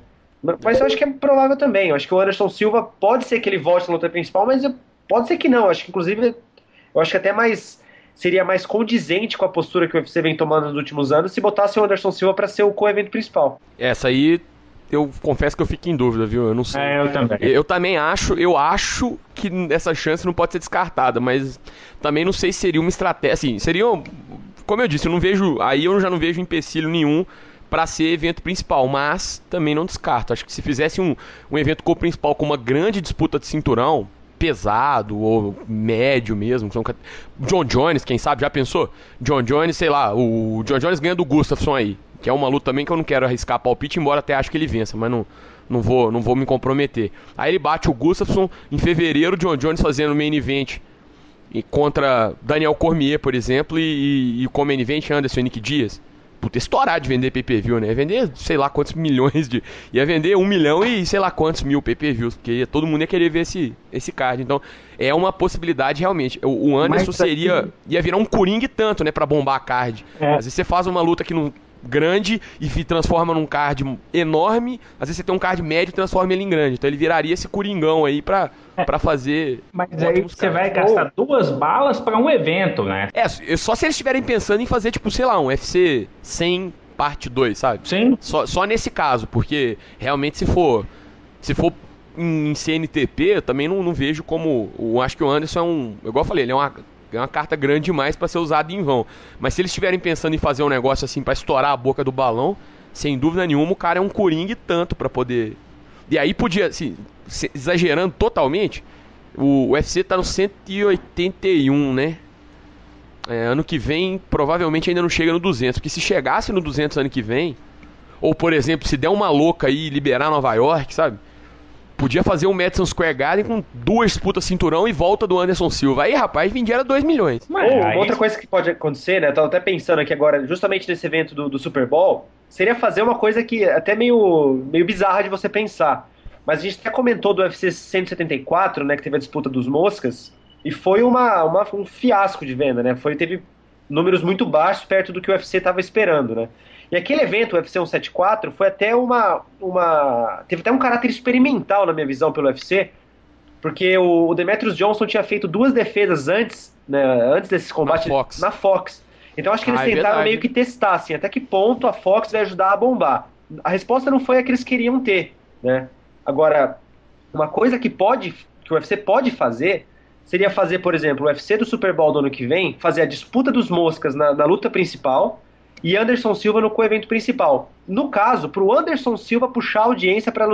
Mas eu acho que é provável também. Eu acho que o Anderson Silva pode ser que ele volte na luta principal, mas pode ser que não. Eu acho que, inclusive, até seria mais condizente com a postura que o UFC vem tomando nos últimos anos se botasse o Anderson Silva para ser o co-evento principal. Essa aí, eu confesso que eu fico em dúvida, viu? Eu não sei. Eu também. Eu também acho que essa chance não pode ser descartada, mas também não sei se seria uma estratégia. Assim, seria, como eu disse, eu já não vejo empecilho nenhum para ser evento principal, mas também não descarto. Acho que se fizesse um evento co-principal com uma grande disputa de cinturão, pesado ou médio mesmo, John Jones, quem sabe, já pensou? John Jones, sei lá, o John Jones ganha do Gustafsson aí, que é uma luta também que eu não quero arriscar palpite, embora até acho que ele vença, mas não vou me comprometer. Aí ele bate o Gustafsson, em fevereiro, John Jones fazendo o main event e contra Daniel Cormier, por exemplo, e o main event Anderson e Nick Diaz. Puta, estourar de vender pay-per-view, né? Ia vender sei lá quantos milhões de... Ia vender 1 milhão e sei lá quantos mil pay-per-views, porque todo mundo ia querer ver esse card. Então, é uma possibilidade realmente. O Anderson ia virar um coringa e tanto, né? Pra bombar a card. Às vezes você faz uma luta que não... grande e transforma num card enorme, às vezes você tem um card médio e transforma ele em grande, então ele viraria esse coringão aí pra fazer... Mas aí você vai gastar 2 balas pra um evento, né? Só se eles estiverem pensando em fazer, tipo, sei lá, um UFC 100 parte 2, sabe? Sim. Só nesse caso, porque realmente se for em CNTP, eu também não vejo como... Eu acho que o Anderson igual eu falei, ele é uma carta grande demais para ser usada em vão. Mas se eles estiverem pensando em fazer um negócio assim para estourar a boca do balão, sem dúvida nenhuma o cara é um coringa e tanto para poder... E aí podia, assim, exagerando totalmente, o UFC tá no 181, né? Ano que vem provavelmente ainda não chega no 200, porque se chegasse no 200 ano que vem, ou por exemplo, se der uma louca aí e liberar Nova York, sabe? Podia fazer um Madison Square Garden com 2 disputas cinturão e volta do Anderson Silva. Aí, rapaz, vendia 2 milhões. Uma outra coisa que pode acontecer, né? Eu tava até pensando aqui agora, justamente nesse evento do Super Bowl, seria fazer uma coisa que até meio bizarra de você pensar. Mas a gente até comentou do UFC 174, né? Que teve a disputa dos moscas. E foi um fiasco de venda, né? Teve números muito baixos perto do que o UFC estava esperando, né? E aquele evento, o UFC 174, foi até teve até um caráter experimental, na minha visão, pelo UFC, porque o Demetrius Johnson tinha feito 2 defesas antes, né, antes desse combate na Fox. Então acho que eles tentaram meio que testar, assim, até que ponto a Fox vai ajudar a bombar. A resposta não foi a que eles queriam ter, né? Agora, uma coisa que o UFC pode fazer, seria fazer, por exemplo, o UFC do Super Bowl do ano que vem, fazer a disputa dos moscas na luta principal, e Anderson Silva no co-evento principal. No caso, pro Anderson Silva puxar a audiência pro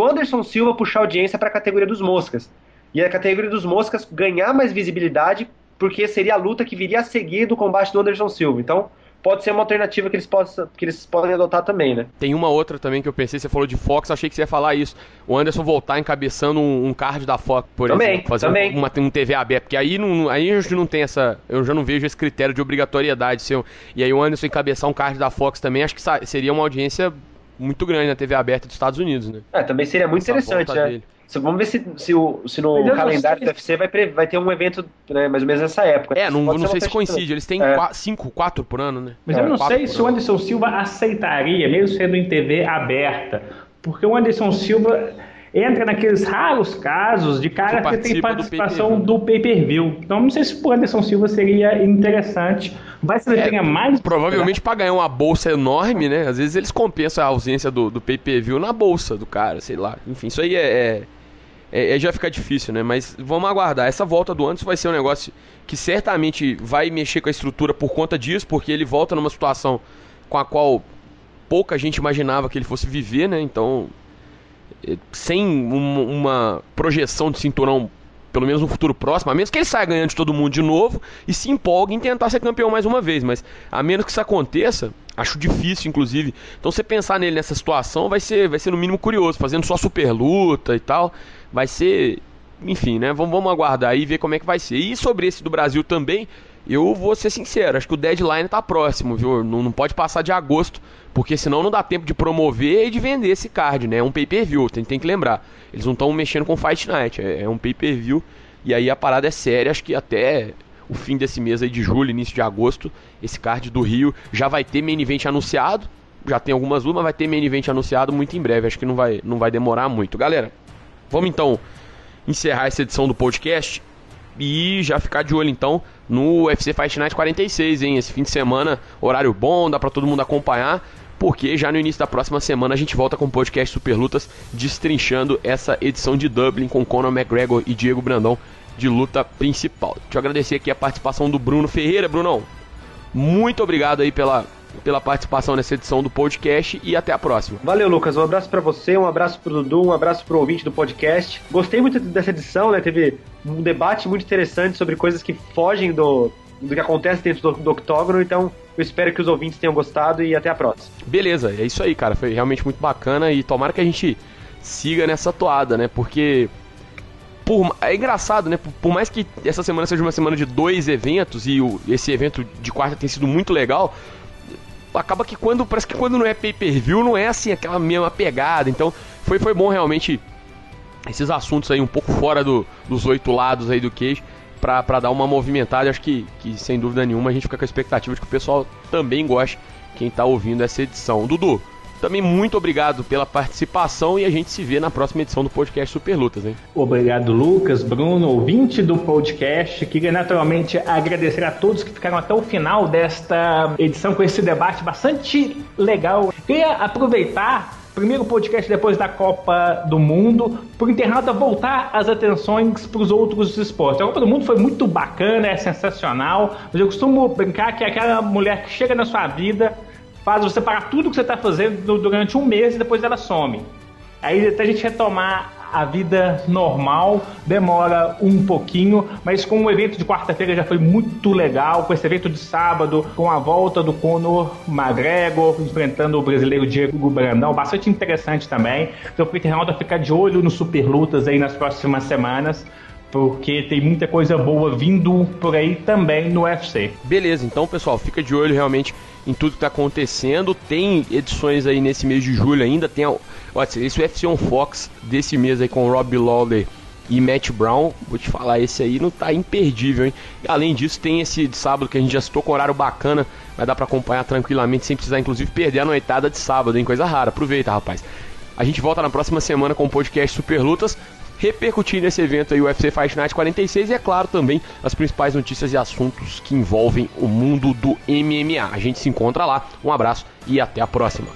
Anderson Silva puxar a audiência pra categoria dos moscas. E a categoria dos moscas ganhar mais visibilidade, porque seria a luta que viria a seguir do combate do Anderson Silva. Então, pode ser uma alternativa que eles podem adotar também, né? Tem uma outra também que eu pensei, você falou de Fox, achei que você ia falar isso. O Anderson voltar encabeçando um card da Fox, por exemplo. Fazer um TV aberto, porque aí a gente não tem eu já não vejo esse critério de obrigatoriedade seu. E aí o Anderson encabeçar um card da Fox também, acho que seria uma audiência muito grande na TV aberta dos Estados Unidos, né? Também seria muito interessante, né? Vamos ver se no calendário do UFC vai ter um evento, né, mais ou menos nessa época. Não sei se coincide, eles têm 4 por ano, né? Mas eu não sei se o Anderson Silva aceitaria, mesmo sendo em TV aberta, porque o Anderson Silva entra naqueles raros casos de cara que tem participação do pay-per-view. Então não sei se o Anderson Silva seria interessante. Vai ser que tenha mais... Provavelmente para ganhar uma bolsa enorme, né? Às vezes eles compensam a ausência do pay-per-view na bolsa do cara, sei lá. Enfim, isso aí já fica difícil, né? Mas vamos aguardar. Essa volta do Anderson vai ser um negócio que certamente vai mexer com a estrutura por conta disso, porque ele volta numa situação com a qual pouca gente imaginava que ele fosse viver, né? Então, sem uma projeção de cinturão, pelo menos no futuro próximo, a menos que ele saia ganhando de todo mundo de novo e se empolgue em tentar ser campeão mais uma vez, mas a menos que isso aconteça, acho difícil, inclusive. Então, você pensar nele nessa situação vai ser no mínimo curioso, fazendo só super luta e tal, vai ser, enfim, né, vamos aguardar aí e ver como é que vai ser. E sobre esse do Brasil também, eu vou ser sincero, acho que o deadline tá próximo, viu? Não pode passar de agosto, porque senão não dá tempo de promover e de vender esse card, né? É um pay-per-view, tem que lembrar. Eles não estão mexendo com Fight Night, é um pay-per-view, e aí a parada é séria. Acho que até o fim desse mês aí de julho, início de agosto, esse card do Rio já vai ter main event anunciado, já tem algumas lutas, mas vai ter main event anunciado muito em breve, acho que não vai demorar muito. Galera, vamos então encerrar essa edição do podcast e já ficar de olho então no UFC Fight Night 46, hein? Esse fim de semana, horário bom, dá pra todo mundo acompanhar, porque já no início da próxima semana a gente volta com o podcast Super Lutas, destrinchando essa edição de Dublin com Conor McGregor e Diego Brandão de luta principal. Deixa eu agradecer aqui a participação do Bruno Ferreira. Brunão, muito obrigado aí pela participação nessa edição do podcast e até a próxima. Valeu, Lucas. Um abraço pra você, um abraço pro Dudu, um abraço pro ouvinte do podcast. Gostei muito dessa edição, né? Teve um debate muito interessante sobre coisas que fogem do que acontece dentro do octógono, então eu espero que os ouvintes tenham gostado e até a próxima. Beleza, é isso aí, cara. Foi realmente muito bacana e tomara que a gente siga nessa toada, né? Porque É engraçado, né? Por mais que essa semana seja uma semana de 2 eventos e esse evento de quarta tem sido muito legal, acaba que parece que quando não é pay-per-view não é assim aquela mesma pegada. Então foi bom realmente esses assuntos aí um pouco fora dos 8 lados aí do Cage pra dar uma movimentada. Acho que sem dúvida nenhuma a gente fica com a expectativa de que o pessoal também goste, quem tá ouvindo essa edição. Dudu, também muito obrigado pela participação e a gente se vê na próxima edição do podcast Super Lutas, hein? Obrigado, Lucas, Bruno, ouvinte do podcast. Queria naturalmente agradecer a todos que ficaram até o final desta edição com esse debate bastante legal. Queria aproveitar primeiro podcast depois da Copa do Mundo, para o internauta voltar as atenções para os outros esportes. A Copa do Mundo foi muito bacana, é sensacional, mas eu costumo brincar que é aquela mulher que chega na sua vida, faz você parar tudo que você está fazendo durante um mês e depois ela some. Aí até a gente retomar a vida normal demora um pouquinho, mas com o evento de quarta-feira já foi muito legal, com esse evento de sábado, com a volta do Conor McGregor enfrentando o brasileiro Diego Brandão, bastante interessante também. Então o internauta ficar de olho no Super Lutas aí nas próximas semanas, porque tem muita coisa boa vindo por aí também no UFC. Beleza, então pessoal, fica de olho realmente em tudo que está acontecendo. Tem edições aí nesse mês de julho ainda, tem esse UFC on Fox desse mês aí com Robbie Lawler e Matt Brown, vou te falar, esse aí não tá imperdível, hein? E, além disso, tem esse de sábado que a gente já citou com horário bacana, vai dar pra acompanhar tranquilamente, sem precisar inclusive perder a noitada de sábado, hein? Coisa rara, aproveita, rapaz. A gente volta na próxima semana com o podcast Super Lutas, repercutindo esse evento aí, o UFC Fight Night 46, e é claro também as principais notícias e assuntos que envolvem o mundo do MMA. A gente se encontra lá, um abraço e até a próxima.